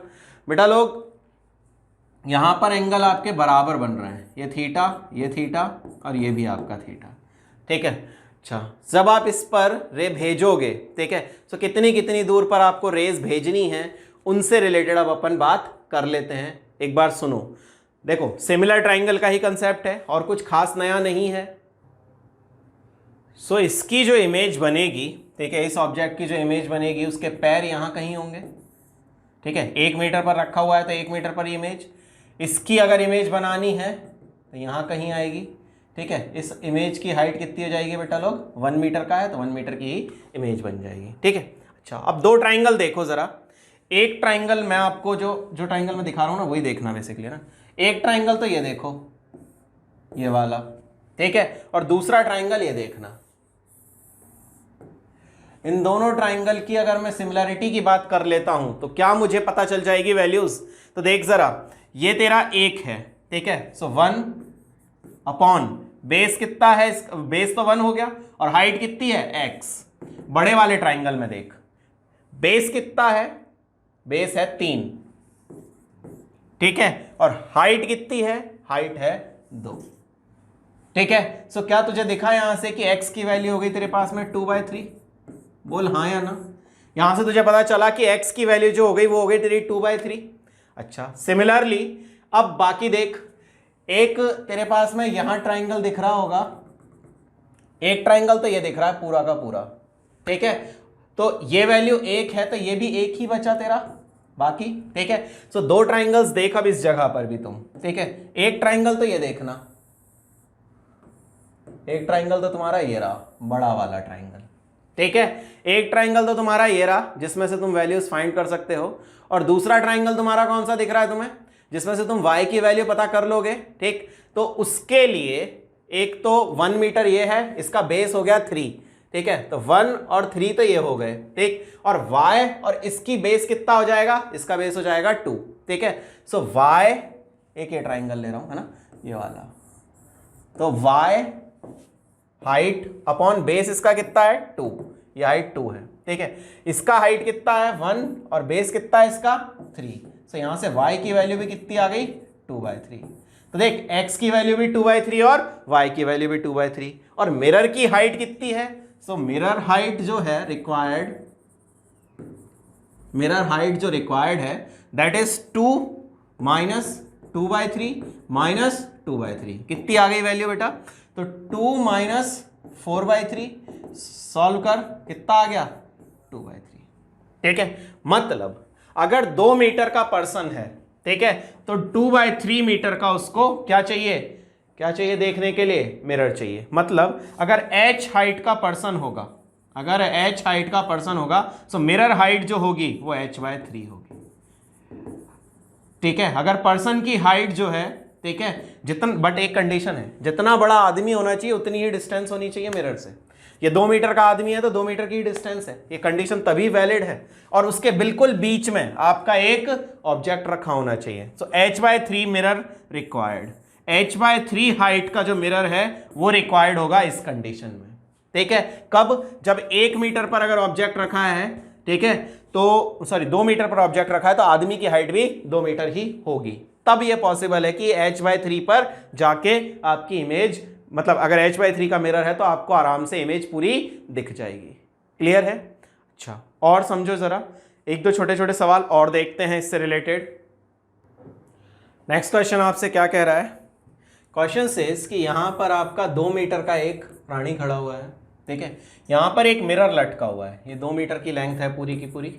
बेटा लोग, यहां पर एंगल आपके बराबर बन रहे हैं, ये थीटा और ये भी आपका थीटा। ठीक है, अच्छा जब आप इस पर रे भेजोगे, ठीक है, तो कितनी कितनी दूर पर आपको रेज भेजनी है, उनसे रिलेटेड अब अपन बात कर लेते हैं। एक बार सुनो, देखो सिमिलर ट्राइंगल का ही कंसेप्ट है और कुछ खास नया नहीं है। सो इसकी जो इमेज बनेगी, ठीक है, इस ऑब्जेक्ट की जो इमेज बनेगी उसके पैर यहां कहीं होंगे। ठीक है, 1 मीटर पर रखा हुआ है तो 1 मीटर पर इमेज, इसकी अगर इमेज बनानी है तो यहाँ कहीं आएगी। ठीक है, इस इमेज की हाइट कितनी हो जाएगी बेटा लोग? 1 मीटर का है तो 1 मीटर की ही इमेज बन जाएगी। ठीक है, अच्छा अब 2 ट्राइंगल देखो जरा। एक ट्राइंगल मैं आपको जो ट्राइंगल मैं दिखा रहा हूँ ना वही देखना बेसिकली ना। एक ट्राइंगल तो ये देखो, ये वाला, ठीक है, और दूसरा ट्राइंगल ये देखना। इन दोनों ट्राइंगल की अगर मैं सिमिलरिटी की बात कर लेता हूं तो क्या मुझे पता चल जाएगी वैल्यूज? तो देख जरा, ये तेरा 1 है, ठीक है, सो 1 अपॉन बेस कितना है, बेस तो 1 हो गया और हाइट कितनी है x। बड़े वाले ट्राइंगल में देख, बेस कितना है, बेस है 3, ठीक है, और हाइट कितनी है, हाइट है 2, ठीक है। सो क्या तुझे दिखा यहां से कि x की वैल्यू हो गई तेरे पास में 2/3, बोल हाँ या ना। यहां से तुझे पता चला कि x की वैल्यू जो हो गई वो हो गई तेरी 2/3। अच्छा, सिमिलरली अब बाकी देख, एक तेरे पास में यहां ट्राइंगल दिख रहा होगा, एक ट्राइंगल तो ये दिख रहा है पूरा का पूरा, ठीक है, तो ये वैल्यू 1 है तो ये भी 1 ही बचा तेरा बाकी, ठीक है। सो 2 ट्राइंगल्स देख अब इस जगह पर भी तुम, ठीक है। एक ट्राइंगल तो ये देखना, एक ट्राइंगल तो तुम्हारा ये रहा, बड़ा वाला ट्राइंगल, ठीक है। एक ट्राइंगल तो तुम्हारा ये रहा जिसमें से तुम वैल्यूज फाइंड कर सकते हो, और दूसरा ट्राइंगल तुम्हारा कौन सा दिख रहा है तुम्हें, जिसमें से तुम y की वैल्यू पता कर लोगे, ठीक। तो उसके लिए एक तो 1 मीटर ये है, इसका बेस हो गया 3, ठीक है, तो 1 और 3 तो ये हो गए, ठीक, और y और इसकी बेस कितना हो जाएगा, इसका बेस हो जाएगा 2, ठीक है। सो y, एक ये ट्राइंगल ले रहा हूं, है ना, ये वाला, तो y हाइट अपॉन बेस इसका कितना है 2, ये हाइट 2 है, ठीक है। इसका हाइट कितना है 1 और बेस कितना है इसका 3, सो यहां से y की वैल्यू भी कितनी आ गई 2/3। तो देख x की वैल्यू भी 2/3 और y की वैल्यू भी 2/3, और मिरर की हाइट कितनी है, सो मिरर हाइट जो है रिक्वायर्ड, मिरर हाइट जो रिक्वायर्ड है दैट इज 2 माइनस 2/3 माइनस 2/3, कितनी आ गई वैल्यू बेटा, तो 2 माइनस 4/3, सॉल्व कर कितना आ गया 2/3, ठीक है। मतलब अगर 2 मीटर का पर्सन है, ठीक है, तो 2/3 मीटर का उसको क्या चाहिए, क्या चाहिए देखने के लिए, मिरर चाहिए। मतलब अगर h हाइट का पर्सन होगा, अगर h हाइट का पर्सन होगा तो मिरर हाइट जो होगी वो h/3 होगी, ठीक है। अगर पर्सन की हाइट जो है, ठीक है, जितना, बट एक कंडीशन है, जितना बड़ा आदमी होना चाहिए उतनी ही डिस्टेंस होनी चाहिए मिरर से। ये 2 मीटर का आदमी है तो 2 मीटर की डिस्टेंस है, ये कंडीशन तभी वैलिड है, और उसके बिल्कुल बीच में आपका एक ऑब्जेक्ट रखा होना चाहिए। सो h/3 mirror required, h/3 height का जो मिरर है वो रिक्वायर्ड होगा इस कंडीशन में, ठीक है। कब, जब 1 मीटर पर अगर ऑब्जेक्ट रखा है, ठीक है, तो सॉरी 2 मीटर पर ऑब्जेक्ट रखा है तो आदमी की हाइट भी 2 मीटर ही होगी, तब ये पॉसिबल है कि h/3 पर जाके आपकी इमेज, मतलब अगर h/3 का मिरर है तो आपको आराम से इमेज पूरी दिख जाएगी। क्लियर है? अच्छा, और समझो जरा, एक दो छोटे छोटे सवाल और देखते हैं इससे रिलेटेड। नेक्स्ट क्वेश्चन आपसे क्या कह रहा है, क्वेश्चन सेज कि यहां पर आपका 2 मीटर का एक प्राणी खड़ा हुआ है, ठीक है, यहां पर एक मिरर लटका हुआ है, ये 2 मीटर की लेंथ है पूरी की पूरी,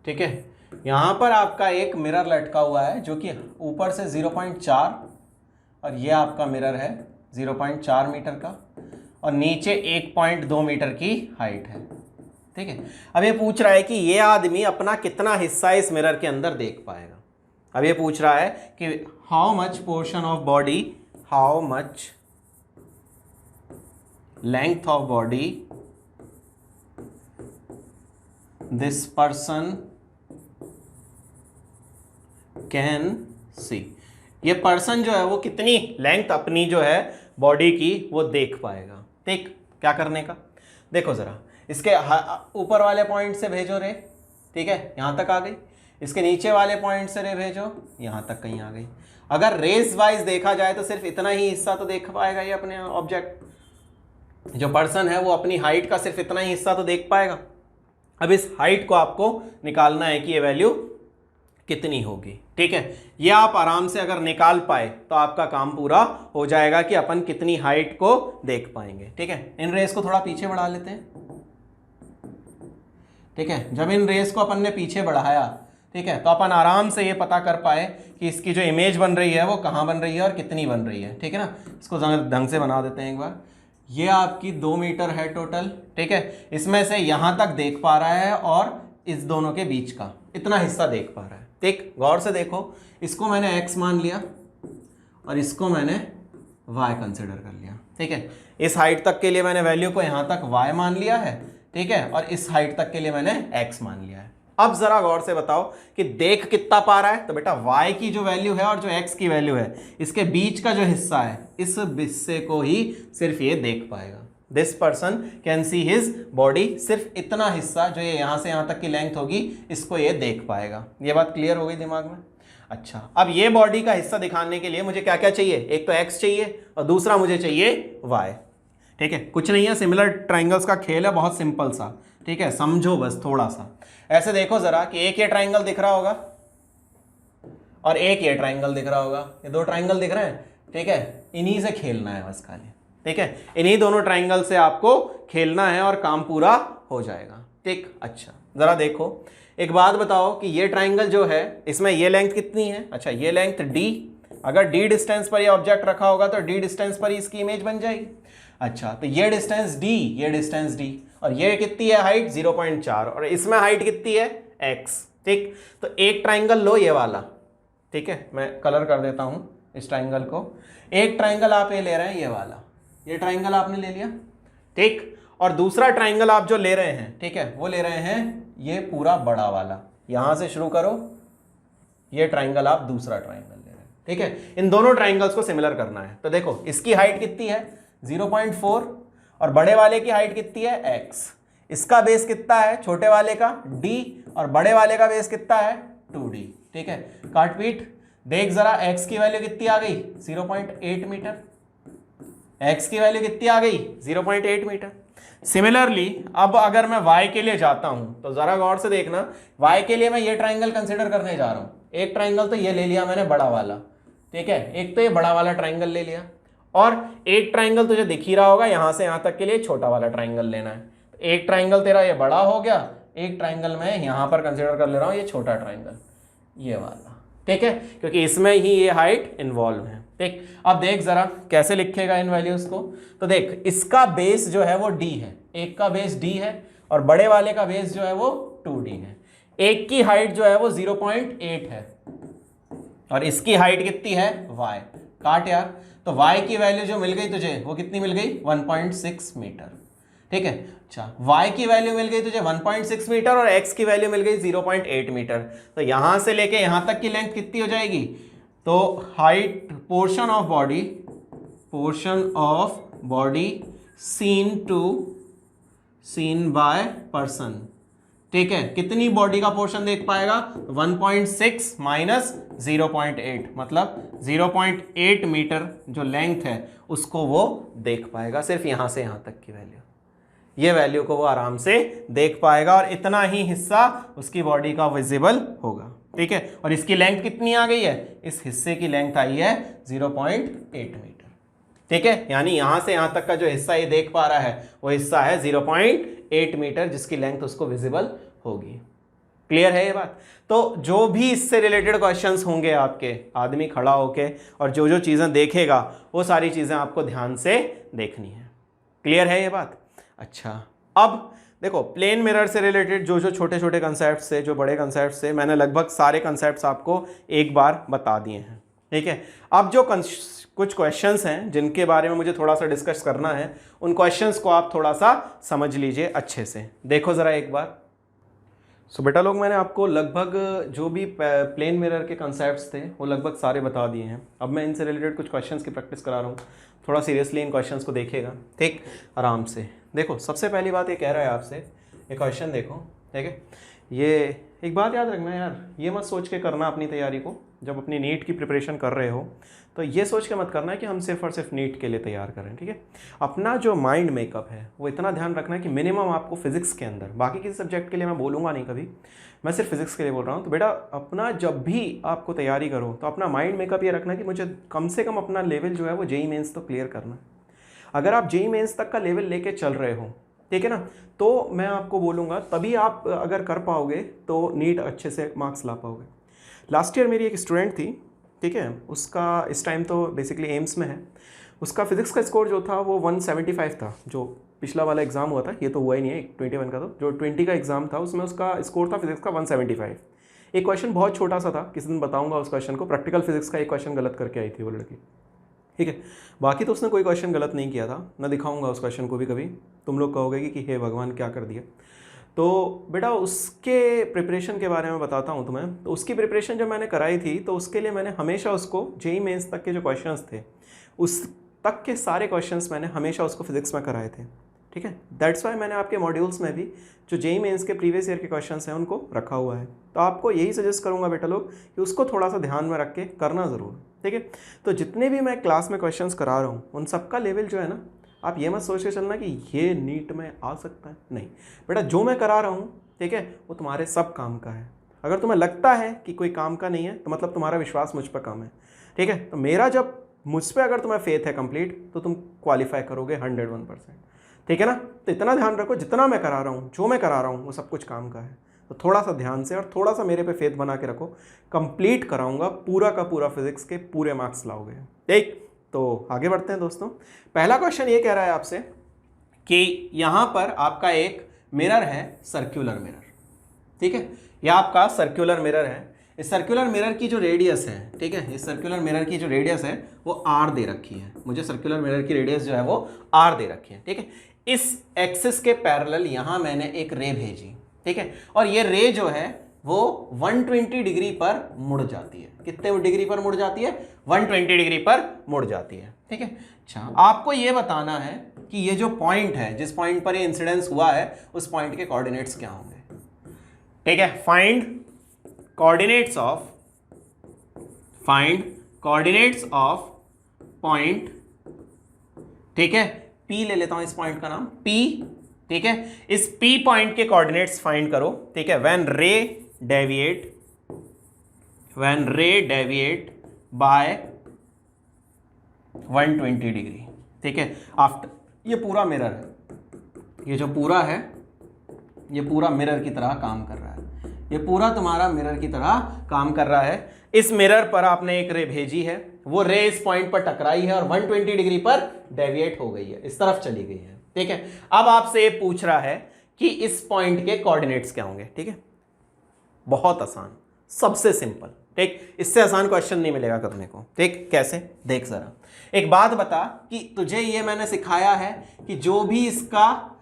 ठीक है। यहां पर आपका एक मिरर लटका हुआ है जो कि ऊपर से 0.4 और ये आपका मिरर है 0.4 मीटर का, और नीचे 1.2 मीटर की हाइट है, ठीक है। अब ये पूछ रहा है कि ये आदमी अपना कितना हिस्सा इस मिरर के अंदर देख पाएगा। अब ये पूछ रहा है कि how much portion of body, how much length of body this person can see, ये पर्सन जो है वो कितनी लेंथ अपनी जो है बॉडी की वो देख पाएगा। ठीक, क्या करने का, देखो जरा, इसके ऊपर वाले पॉइंट से भेजो रे, ठीक है, यहां तक आ गई, इसके नीचे वाले पॉइंट से रे भेजो, यहां तक कहीं आ गई। अगर रेस वाइज देखा जाए तो सिर्फ इतना ही हिस्सा तो देख पाएगा ये अपने ऑब्जेक्ट, जो पर्सन है वो अपनी हाइट का सिर्फ इतना ही हिस्सा तो देख पाएगा। अब इस हाइट को आपको निकालना है कि ये वैल्यू कितनी होगी, ठीक है। ये आप आराम से अगर निकाल पाए तो आपका काम पूरा हो जाएगा कि अपन कितनी हाइट को देख पाएंगे, ठीक है। इन रेस को थोड़ा पीछे बढ़ा लेते हैं, ठीक है। जब इन रेस को अपन ने पीछे बढ़ाया, ठीक है, तो अपन आराम से ये पता कर पाए कि इसकी जो इमेज बन रही है वो कहाँ बन रही है और कितनी बन रही है, ठीक है ना। इसको ढंग से बना देते हैं एक बार। ये आपकी 2 मीटर है टोटल, ठीक है, इसमें से यहाँ तक देख पा रहा है और इस दोनों के बीच का इतना हिस्सा देख पा रहा है। ठीक, गौर से देखो, इसको मैंने x मान लिया और इसको मैंने y कंसिडर कर लिया, ठीक है। इस हाइट तक के लिए मैंने वैल्यू को यहाँ तक y मान लिया है, ठीक है, और इस हाइट तक के लिए मैंने x मान लिया है। अब जरा गौर से बताओ कि देख कितना पा रहा है, तो बेटा y की जो वैल्यू है और जो x की वैल्यू है, इसके बीच का जो हिस्सा है, इस हिस्से को ही सिर्फ ये देख पाएगा। This person can see his body, सिर्फ इतना हिस्सा जो ये यहां से यहां तक की लेंथ होगी, इसको ये देख पाएगा। ये बात क्लियर हो गई दिमाग में? अच्छा, अब ये बॉडी का हिस्सा दिखाने के लिए मुझे क्या क्या चाहिए? एक तो x चाहिए और दूसरा मुझे चाहिए y। ठीक है, कुछ नहीं है, सिमिलर ट्राइंगल्स का खेल है, बहुत सिंपल सा। ठीक है, समझो बस थोड़ा सा। ऐसे देखो जरा कि एक ये ट्राइंगल दिख रहा होगा और एक ये ट्राइंगल दिख रहा होगा, ये दो ट्राइंगल दिख रहे हैं। ठीक है, इन्हीं से खेलना है बस खाली। ठीक है, इन्हीं दोनों ट्राइंगल से आपको खेलना है और काम पूरा हो जाएगा। ठीक, अच्छा जरा देखो, एक बात बताओ कि ये ट्राइंगल जो है, इसमें ये लेंथ कितनी है? अच्छा, ये लेंथ d, अगर d डिस्टेंस पर ये ऑब्जेक्ट रखा होगा तो d डिस्टेंस पर ही इसकी इमेज बन जाएगी। अच्छा, तो ये डिस्टेंस d, ये डिस्टेंस d, और ये कितनी है हाइट? 0.4, और इसमें हाइट कितनी है? x। ठीक, तो एक ट्राइंगल लो ये वाला। ठीक है, मैं कलर कर देता हूं इस ट्राइंगल को। एक ट्राइंगल आप ये ले रहे हैं, ये वाला, ये ट्राइंगल आपने ले लिया। ठीक, और दूसरा ट्राइंगल आप जो ले रहे हैं, ठीक है, वो ले रहे हैं ये पूरा बड़ा वाला, यहां से शुरू करो, ये ट्राइंगल आप दूसरा ट्राइंगल ले रहे हैं। ठीक है, इन दोनों ट्राइंगल्स को सिमिलर करना है। तो देखो, इसकी हाइट कितनी है? 0.4, और बड़े वाले की हाइट कितनी है? x। इसका बेस कितना है छोटे वाले का? d, और बड़े वाले का बेस कितना है? 2d। ठीक है, काटपीट देख जरा, x की वैल्यू कितनी आ गई? 0.8 मीटर। x की वैल्यू कितनी आ गई? 0.8 मीटर। सिमिलरली अब अगर मैं y के लिए जाता हूं तो जरा गौर से देखना, y के लिए मैं ये ट्राइंगल कंसिडर करने जा रहा हूं। एक ट्राइंगल तो ये ले लिया मैंने, बड़ा वाला। ठीक है, एक तो ये बड़ा वाला ट्राइंगल ले लिया, और एक ट्राइंगल तुझे दिख ही रहा होगा, यहां से यहां तक के लिए छोटा वाला ट्राइंगल लेना है। तो एक ट्राइंगल तेरा ये बड़ा हो गया, एक ट्राइंगल मैं यहां पर कंसिडर कर ले रहा हूं ये छोटा ट्राइंगल, ये वाला। ठीक है, क्योंकि इसमें ही ये हाइट इन्वॉल्व है। ठीक, अब देख जरा कैसे लिखेगा इन वैल्यूज को। तो देख, इसका बेस जो है वो d है, एक का बेस d है, और बड़े वाले का बेस जो है वो 2d है। एक की हाइट जो है वो 0.8 है, और इसकी हाइट कितनी है? y। काट यार, तो y की वैल्यू जो मिल गई तुझे वो कितनी मिल गई? 1.6 मीटर। ठीक है, अच्छा, y की वैल्यू मिल गई तुझे 1.6 मीटर, और x की वैल्यू मिल गई 0.8 मीटर। तो यहां से लेके यहां तक की लेंथ कितनी हो जाएगी? तो height, portion of body seen by person. ठीक है, कितनी बॉडी का पोर्शन देख पाएगा? 1.6 माइनस 0.8, मतलब 0.8 मीटर जो लेंथ है उसको वो देख पाएगा, सिर्फ यहां से यहां तक की वैल्यू। ये वैल्यू को वो आराम से देख पाएगा, और इतना ही हिस्सा उसकी बॉडी का विजिबल होगा। ठीक है, और इसकी लेंथ कितनी आ गई है? इस हिस्से की लेंथ आई है 0.8 मीटर। ठीक है, यानी यहां से यहां तक का जो हिस्सा ये देख पा रहा है वो हिस्सा है 0.8 मीटर, जिसकी लेंथ उसको विजिबल होगी। क्लियर है ये बात? तो जो भी इससे रिलेटेड क्वेश्चंस होंगे आपके, आदमी खड़ा होके और जो जो चीजें देखेगा वो सारी चीजें आपको ध्यान से देखनी है। क्लियर है ये बात? अच्छा, अब देखो, प्लेन मिरर से रिलेटेड जो जो छोटे छोटे कंसेप्ट से, जो बड़े कंसेप्ट से, मैंने लगभग सारे कंसेप्ट्स आपको एक बार बता दिए हैं। ठीक है, अब जो कुछ क्वेश्चंस हैं जिनके बारे में मुझे थोड़ा सा डिस्कस करना है, उन क्वेश्चंस को आप थोड़ा सा समझ लीजिए अच्छे से। देखो ज़रा एक बार। सो बेटा लोग, मैंने आपको लगभग जो भी प्लेन मिरर के कंसेप्ट्स थे वो लगभग सारे बता दिए हैं। अब मैं इनसे रिलेटेड कुछ क्वेश्चंस की प्रैक्टिस करा रहा हूँ, थोड़ा सीरियसली इन क्वेश्चंस को देखिएगा। ठीक, आराम से देखो। सबसे पहली बात ये कह रहा है आपसे, ये क्वेश्चन देखो। ठीक है, ये एक बात याद रखना यार, ये मत सोच के करना अपनी तैयारी को, जब अपनी नीट की प्रिपरेशन कर रहे हो तो ये सोच के मत करना है कि हम सिर्फ और सिर्फ नीट के लिए तैयार करें। ठीक है, अपना जो माइंड मेकअप है वो इतना ध्यान रखना है कि मिनिमम आपको फिजिक्स के अंदर, बाकी किसी सब्जेक्ट के लिए मैं बोलूँगा नहीं कभी, मैं सिर्फ फिजिक्स के लिए बोल रहा हूँ। तो बेटा अपना जब भी आपको तैयारी करो तो अपना माइंड मेकअप ये रखना कि मुझे कम से कम अपना लेवल जो है वो जेईई मेंस तो क्लियर करना है। अगर आप जेईई मेंस तक का लेवल लेके चल रहे हो, ठीक है ना, तो मैं आपको बोलूँगा तभी आप अगर कर पाओगे तो नीट अच्छे से मार्क्स ला पाओगे। लास्ट ईयर मेरी एक स्टूडेंट थी, ठीक है, उसका इस टाइम तो बेसिकली एम्स में है, उसका फिजिक्स का स्कोर जो था वो 175 था। जो पिछला वाला एग्ज़ाम हुआ था, ये तो हुआ ही नहीं है 21 का, तो जो 20 का एग्ज़ाम था उसमें उसका स्कोर था फिजिक्स का 175। एक क्वेश्चन बहुत छोटा सा था, किसी दिन बताऊंगा उस क्वेश्चन को, प्रैक्टिकल फिजिक्स का एक क्वेश्चन गलत करके आई थी वो लड़की। ठीक है, बाकी तो उसने कोई क्वेश्चन गलत नहीं किया था, मैं दिखाऊंगा उस क्वेश्चन को भी कभी, तुम लोग कहोगे कि हे भगवान क्या कर दिया। तो बेटा उसके प्रिपरेशन के बारे में बताता हूँ तुम्हें। तो उसकी प्रिपरेशन जब मैंने कराई थी तो उसके लिए मैंने हमेशा उसको जेईई मेंस तक के जो क्वेश्चंस थे उस तक के सारे क्वेश्चंस मैंने हमेशा उसको फिजिक्स में कराए थे, ठीक है। दैट्स वाई मैंने आपके मॉड्यूल्स में भी जो जेईई मेंस के प्रीवियस ईयर के क्वेश्चंस हैं उनको रखा हुआ है। तो आपको यही सजेस्ट करूंगा बेटा लोग कि उसको थोड़ा सा ध्यान में रख के करना ज़रूर, ठीक है। तो जितने भी मैं क्लास में क्वेश्चंस करा रहा हूँ उन सबका लेवल जो है ना, आप ये मत सोच के चलना कि ये नीट में आ सकता है, नहीं बेटा। जो मैं करा रहा हूँ, ठीक है, वो तुम्हारे सब काम का है। अगर तुम्हें लगता है कि कोई काम का नहीं है तो मतलब तुम्हारा विश्वास मुझ पर कम है, ठीक है। तो मेरा जब मुझ पर अगर तुम्हें फेथ है कंप्लीट तो तुम क्वालिफाई करोगे 101%, ठीक है ना। तो इतना ध्यान रखो, जितना मैं करा रहा हूँ, जो मैं करा रहा हूँ वो सब कुछ काम का है। तो थोड़ा सा ध्यान से और थोड़ा सा मेरे पे फेथ बना के रखो, कंप्लीट कराऊंगा, पूरा का पूरा फिजिक्स के पूरे मार्क्स लाओगे, ठीक। तो आगे बढ़ते हैं दोस्तों। पहला क्वेश्चन ये कह रहा है आपसे कि यहाँ पर आपका एक मिरर है, सर्कुलर मिरर, ठीक है। यह आपका सर्कुलर मिरर है। इस सर्कुलर मिरर की जो रेडियस है, ठीक है, इस सर्कुलर मिरर की जो रेडियस है वो आर दे रखी है। मुझे सर्कुलर मिरर की रेडियस जो है वो आर दे रखी है, ठीक है। इस एक्सिस के पैरेलल यहां मैंने एक रे भेजी, ठीक है, और ये रे जो है वो 120 डिग्री पर मुड़ जाती है। कितने डिग्री पर मुड़ जाती है? 120 डिग्री पर मुड़ जाती है, ठीक है। अच्छा, आपको ये बताना है कि ये जो पॉइंट है, जिस पॉइंट पर ये इंसिडेंस हुआ है, उस पॉइंट के कोऑर्डिनेट्स क्या होंगे, ठीक है। फाइंड कोऑर्डिनेट्स ऑफ पॉइंट, ठीक है, P ले लेता हूं इस पॉइंट का नाम P, ठीक है। इस P पॉइंट के कोऑर्डिनेट्स फाइंड करो, ठीक है। व्हेन रे डेविएट बाय 120 डिग्री, ठीक है, आफ्टर। ये पूरा मिरर है, ये जो पूरा है ये पूरा मिरर की तरह काम कर रहा है। ये पूरा तुम्हारा मिरर की तरह काम कर रहा है। इस मिरर पर आपने एक रे भेजी है, वो रे इस पॉइंट पर टकराई है और 120 डिग्री पर डेविएट हो गई है, इस तरफ चली गई है, ठीक है। अब आपसे ये पूछ रहा है कि इस पॉइंट के कोऑर्डिनेट्स क्या होंगे, ठीक है। बहुत आसान, सबसे सिंपल, ठीक। इससे आसान क्वेश्चन नहीं मिलेगा करने को, ठीक। कैसे, देख जरा। एक बात बता कि तुझे ये मैंने सिखाया है कि जो भी इसका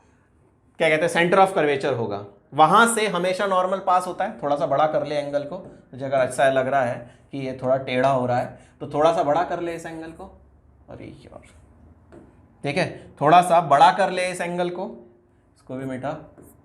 क्या कहते हैं सेंटर ऑफ कर्वेचर होगा, वहां से हमेशा नॉर्मल पास होता है। थोड़ा सा बड़ा कर ले एंगल को, तुझे अगर अच्छा लग रहा है कि ये थोड़ा टेढ़ा हो रहा है तो थोड़ा सा बड़ा कर ले इस एंगल को। अरे यार, ठीक है, थोड़ा सा बड़ा कर ले इस एंगल को, इसको भी बेटा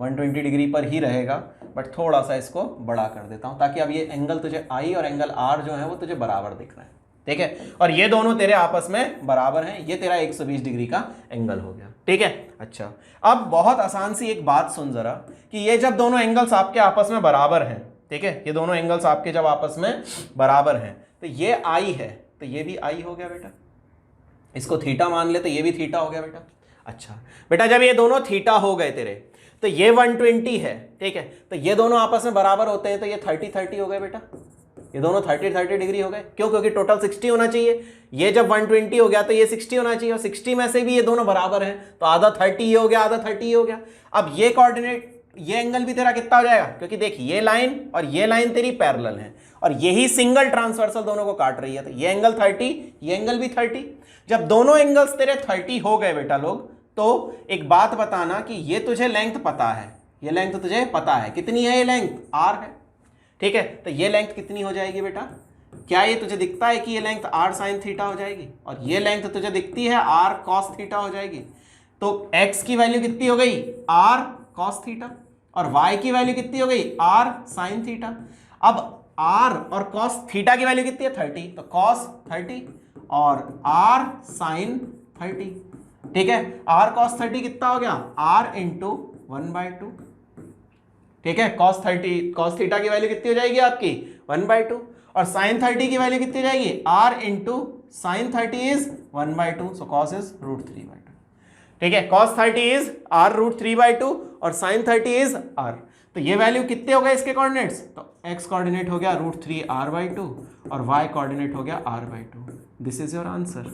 120 डिग्री पर ही रहेगा, बट थोड़ा सा इसको बड़ा कर देता हूं ताकि अब ये एंगल तुझे आई और एंगल आर जो है वो तुझे बराबर दिख रहा है, ठीक है। और ये दोनों तेरे आपस में बराबर हैं, ये तेरा 120 डिग्री का एंगल हो गया, ठीक है। अच्छा, अब बहुत आसान सी एक बात सुन जरा कि ये जब दोनों एंगल्स आपके आपस में बराबर हैं, ठीक है, ये दोनों एंगल्स आपके जब आपस में बराबर हैं तो ये आई है तो ये भी आई हो गया बेटा। इसको थीटा मान ले तो ये भी थीटा हो गया बेटा। अच्छा बेटा, जब ये दोनों थीटा हो गए तेरे तो ये 120 है, ठीक है, तो ये दोनों आपस में बराबर होते हैं तो ये 30-30 हो गए बेटा। ये दोनों 30-30 डिग्री हो गए, क्यों? क्योंकि टोटल 60 होना चाहिए। ये जब 120 हो गया तो ये 60 होना चाहिए, और 60 में से भी ये दोनों बराबर हैं तो आधा 30 हो गया, आधा 30 हो गया। अब ये कोऑर्डिनेट, ये एंगल भी तेरा कितना हो जाएगा, क्योंकि देख ये लाइन और ये लाइन तेरी पैरेलल है और यही सिंगल ट्रांसवर्सल दोनों को काट रही है, तो ये एंगल 30, ये एंगल भी 30। जब दोनों एंगल्स तेरे 30 हो गए बेटा लोग, तो एक बात बताना कि ये तुझे लेंथ पता है, ये लेंथ तुझे पता है कितनी है, ये लेंथ r है, ठीक है। तो ये लेंथ कितनी हो जाएगी बेटा? क्या ये तुझे दिखता है कि ये लेंथ r साइन थीटा हो जाएगी और ये लेंथ तुझे दिखती है r कॉस थीटा हो जाएगी। तो x की वैल्यू कितनी हो गई, r कॉस थीटा, और y की वैल्यू कितनी हो गई, r साइन थीटा। अब r और कॉस थीटा की वैल्यू कितनी है, 30, तो कॉस 30 और r साइन 30, ठीक है। r cos 30 कितना हो गया, r इंटू 1/2, ठीक है। cos थीटा की वैल्यू कितनी हो जाएगी आपकी, 1/2, और sin 30 की वैल्यू कितनी हो जाएगी, r into sine 30 is 1/2, so cos is √3/2, ठीक है। cos 30 इज r √3/2 और sin 30 इज r। तो ये वैल्यू कितने हो गए इसके कोऑर्डिनेट्स, तो x कोऑर्डिनेट हो गया √3r/2 और y कोऑर्डिनेट हो गया r/2। This is your answer.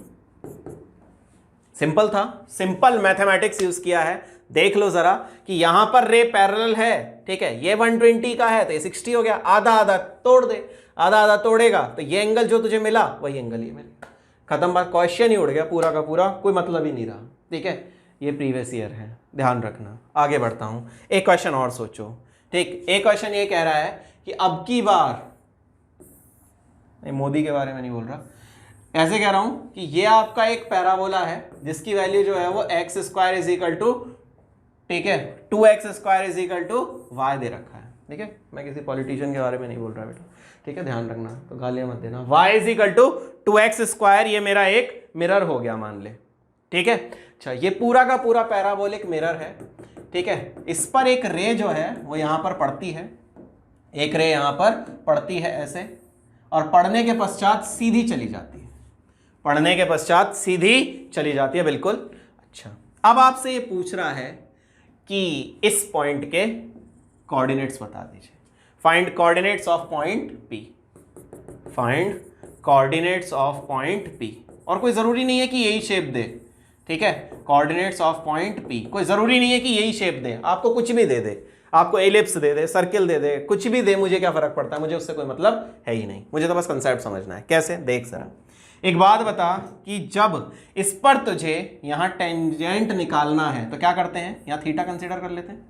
Simple था, सिंपल मैथमेटिक्स यूज किया है। देख लो जरा कि यहां पर रे पैरेलल है, ठीक है, ये 120 का है तो ये 60 हो गया, आधा आधा तोड़ दे, आधा आधा तोड़ेगा तो ये एंगल जो तुझे मिला वही एंगल ये मिला, खत्म बात, क्वेश्चन ही उड़ गया पूरा का पूरा, कोई मतलब ही नहीं रहा, ठीक है। ये प्रीवियस ईयर है, ध्यान रखना। आगे बढ़ता हूँ, एक क्वेश्चन और सोचो, ठीक। एक क्वेश्चन ये कह रहा है कि अब की बार, नहीं मोदी के बारे में नहीं बोल रहा, ऐसे कह रहा हूं कि ये आपका एक पैराबोला है जिसकी वैल्यू जो है वो x square is equal to, ठीक है, 2x square is equal to y दे रखा है, ठीक है। मैं किसी पॉलिटिशियन के बारे में नहीं बोल रहा बेटा, ठीक है, ध्यान रखना, तो गालियां मत देना। y is equal to 2x square, ये मेरा एक मिरर हो गया मान ले, ठीक है। अच्छा, ये पूरा का पूरा पैराबोलिक मिरर है, ठीक है। इस पर एक रे जो है वो यहां पर पड़ती है, एक रे यहां पर पड़ती है ऐसे, और पढ़ने के पश्चात सीधी चली जाती है, पढ़ने के पश्चात सीधी चली जाती है, बिल्कुल। अच्छा, अब आपसे ये पूछ रहा है कि इस पॉइंट के कोऑर्डिनेट्स बता दीजिए। Find coordinates of point P, find coordinates of point P, और कोई जरूरी नहीं है कि यही शेप दे, ठीक है। कोऑर्डिनेट्स ऑफ पॉइंट P, कोई जरूरी नहीं है कि यही शेप दे, आपको कुछ भी दे दे, आपको एलिप्स दे दे, सर्किल दे दे, कुछ भी दे, मुझे क्या फर्क पड़ता है, मुझे उससे कोई मतलब है ही नहीं, मुझे तो बस कंसेप्ट समझना है। कैसे, देख जरा। एक बात बता कि जब इस पर तुझे यहां टेंजेंट निकालना है तो क्या करते हैं, यहां थीटा कंसीडर कर लेते हैं,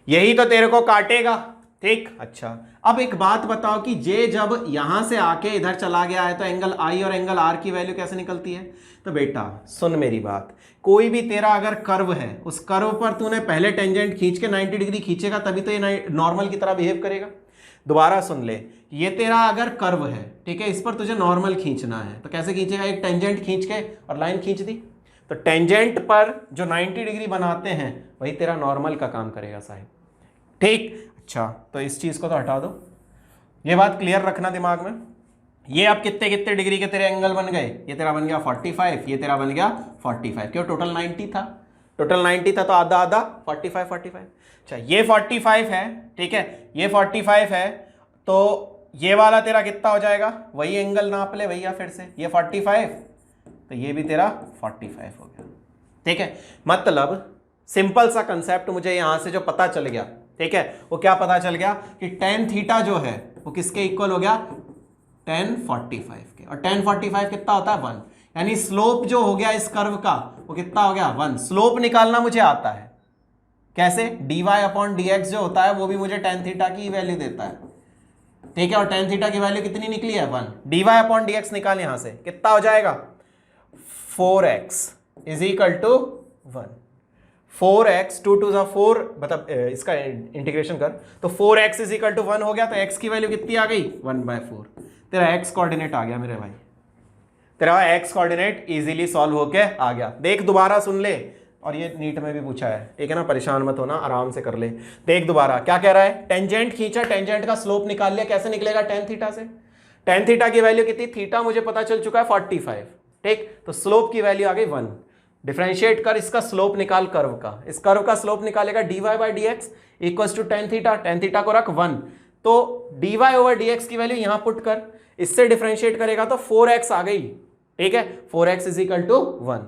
यही तो तेरे को काटेगा, ठीक। अच्छा, अब एक बात बताओ कि जे जब यहां से आके इधर चला गया है तो एंगल आई और एंगल आर की वैल्यू कैसे निकलती है। तो बेटा सुन मेरी बात, कोई भी तेरा अगर कर्व है, उस कर्व पर तूने पहले टेंजेंट खींच के 90 डिग्री खींचेगा तभी तो ये नॉर्मल की तरह बिहेव करेगा। दोबारा सुन ले, ये तेरा अगर कर्व है, ठीक है, इस पर तुझे नॉर्मल खींचना है तो कैसे खींचेगा, एक टेंजेंट खींच के और लाइन खींच दी, तो टेंजेंट पर जो 90 डिग्री बनाते हैं वही तेरा नॉर्मल का काम करेगा साहब, ठीक। अच्छा, तो इस चीज को तो हटा दो, ये बात क्लियर रखना दिमाग में। ये अब कितने कितने डिग्री के तेरे एंगल बन गए, ये तेरा बन गया 45, ये तेरा बन गया 45, क्यों, टोटल 90 था, टोटल 90 था तो आधा आधा 45 45। अच्छा, ये 45 है, ठीक है, ये 45 है, तो ये वाला तेरा कितना हो जाएगा, वही एंगल नाप ले भैया फिर से, ये 45 तो ये भी तेरा 45 हो गया, ठीक है। मतलब सिंपल सा कंसेप्ट मुझे यहां से जो पता चल गया, ठीक है, वो क्या पता चल गया कि tan थीटा जो है वो किसके इक्वल हो गया, tan 45 के, और tan 45 कितना होता है 1, यानी स्लोप जो हो गया इस कर्व का वो कितना हो गया 1। स्लोप निकालना मुझे आता है, कैसे, dy अपॉन dx जो होता है वो भी मुझे tan थीटा की वैल्यू देता है, ठीक है, और tan थीटा की वैल्यू कितनी निकली है 1। dy अपॉन dx निकाल, यहां से कितना हो जाएगा 4x is equal to 1। 4x 2 2 4, मतलब इसका इंटीग्रेशन कर तो 4x इज इक्वल टू 1 हो गया, तो x की वैल्यू कितनी आ गई 1/4। तेरा x कोऑर्डिनेट आ गया मेरे भाई, तेरा x कोऑर्डिनेट इजीली सॉल्व होके आ गया। देख दोबारा सुन ले, और ये नीट में भी पूछा है, ठीक है ना, परेशान मत होना, आराम से कर ले। देख दोबारा क्या कह रहा है, टेंजेंट खींचा, टेंजेंट का स्लोप निकाल लिया, कैसे निकलेगा tan थीटा से, tan थीटा की वैल्यू कितनी, थीटा मुझे पता चल चुका है 45, ठीक, तो स्लोप की वैल्यू आ गई 1। डिफरेंशिएट कर, इसका स्लोप निकाल कर्व का, इस कर्व का स्लोप निकालेगा dy by dx equals to tan theta, tan theta को रख 1, तो dy ओवर dx की वैल्यू यहां पुट कर, इससे डिफरेंशिएट करेगा तो 4x आ गई, ठीक है, 4x is equal to 1,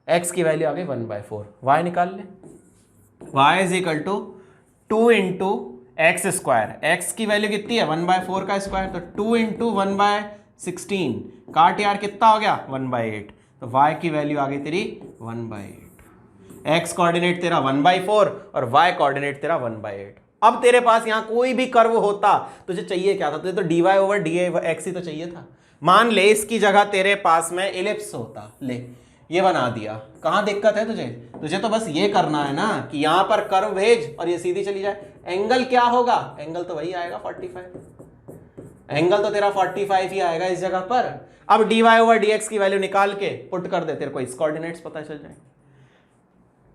x की वैल्यू आ गई 1/4, y निकाल ले, y is equal to 2 into x square, x की वैल्यू कितनी है 1/4 का स्क्वायर, तो 2 इंटू 1/16, काट यार कितना हो गया 1/8, तो y की वैल्यू आ गई तेरी 1/8। x कोऑर्डिनेट तेरा 1/4 और y कोऑर्डिनेट तेरा 1/8। अब तेरे पास यहां कोई भी कर्व होता, तुझे चाहिए क्या था, तुझे तो dy ओवर dx ही तो चाहिए था। मान ले इसकी जगह तेरे पास में एलिप्स होता, ले ये बना दिया, कहां दिक्कत है तुझे, तुझे तो बस ये करना है ना कि यहां पर कर्व भेज और ये सीधी चली जाए। एंगल क्या होगा, एंगल तो वही आएगा 45, एंगल तो तेरा 45 ही आएगा इस जगह पर। अब dy ओवर dx की वैल्यू निकाल के पुट कर दे, तेरे को इस कोऑर्डिनेट्स पता चल जाए,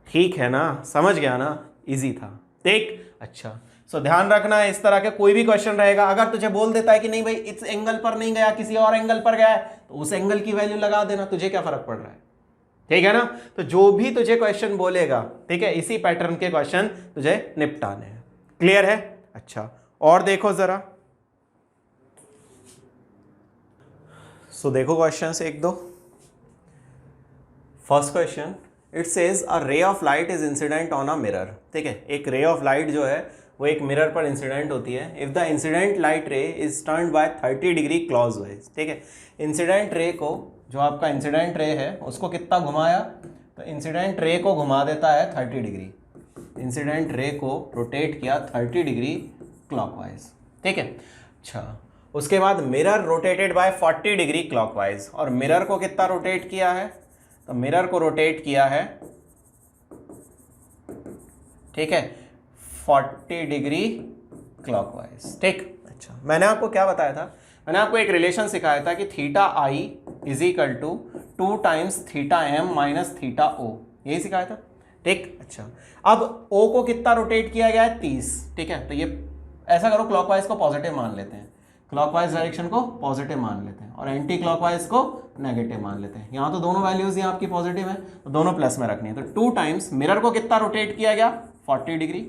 ठीक है ना, समझ गया ना, इजी था, ठीक। अच्छा, सो ध्यान रखना है, इस तरह के कोई भी क्वेश्चन रहेगा, अगर तुझे बोल देता है कि नहीं भाई इस एंगल पर नहीं गया, किसी और एंगल पर गया है, तो उस एंगल की वैल्यू लगा देना, तुझे क्या फर्क पड़ रहा है, ठीक है ना। तो जो भी तुझे क्वेश्चन बोलेगा, ठीक है, इसी पैटर्न के क्वेश्चन तुझे निपटाने हैं, क्लियर है। अच्छा, और देखो जरा, सो देखो क्वेश्चंस एक दो। First question, it says a ray of light is incident on a mirror, ठीक है, एक रे ऑफ लाइट जो है वो एक मिरर पर इंसिडेंट होती है। If the incident light ray is turned by 30 degree clockwise, ठीक है, इंसिडेंट रे को, जो आपका इंसिडेंट रे है उसको कितना घुमाया, तो इंसिडेंट रे को घुमा देता है 30 डिग्री, इंसिडेंट रे को रोटेट किया 30 डिग्री क्लॉकवाइज, ठीक है। अच्छा, उसके बाद mirror rotated bye 40 degree clockwise, और मिरर को कितना रोटेट किया है, तो मिरर को रोटेट किया है, ठीक है, 40 डिग्री क्लॉकवाइज, ठीक। अच्छा, मैंने आपको क्या बताया था, मैंने आपको एक रिलेशन सिखाया था कि theta I is equal to 2 times theta M minus theta O, यही सिखाया था, ठीक। अच्छा, अब ओ को कितना रोटेट किया गया है, 30, ठीक है। तो ये ऐसा करो, क्लॉकवाइज को पॉजिटिव मान लेते हैं, क्लॉकवाइज डायरेक्शन को पॉजिटिव मान लेते हैं, और एंटी क्लॉकवाइज को नेगेटिव मान लेते हैं। यहाँ तो दोनों वैल्यूज यहाँ आपकी पॉजिटिव है, तो दोनों प्लस में रखनी है। तो 2 टाइम्स मिरर को कितना रोटेट किया गया, 40 डिग्री,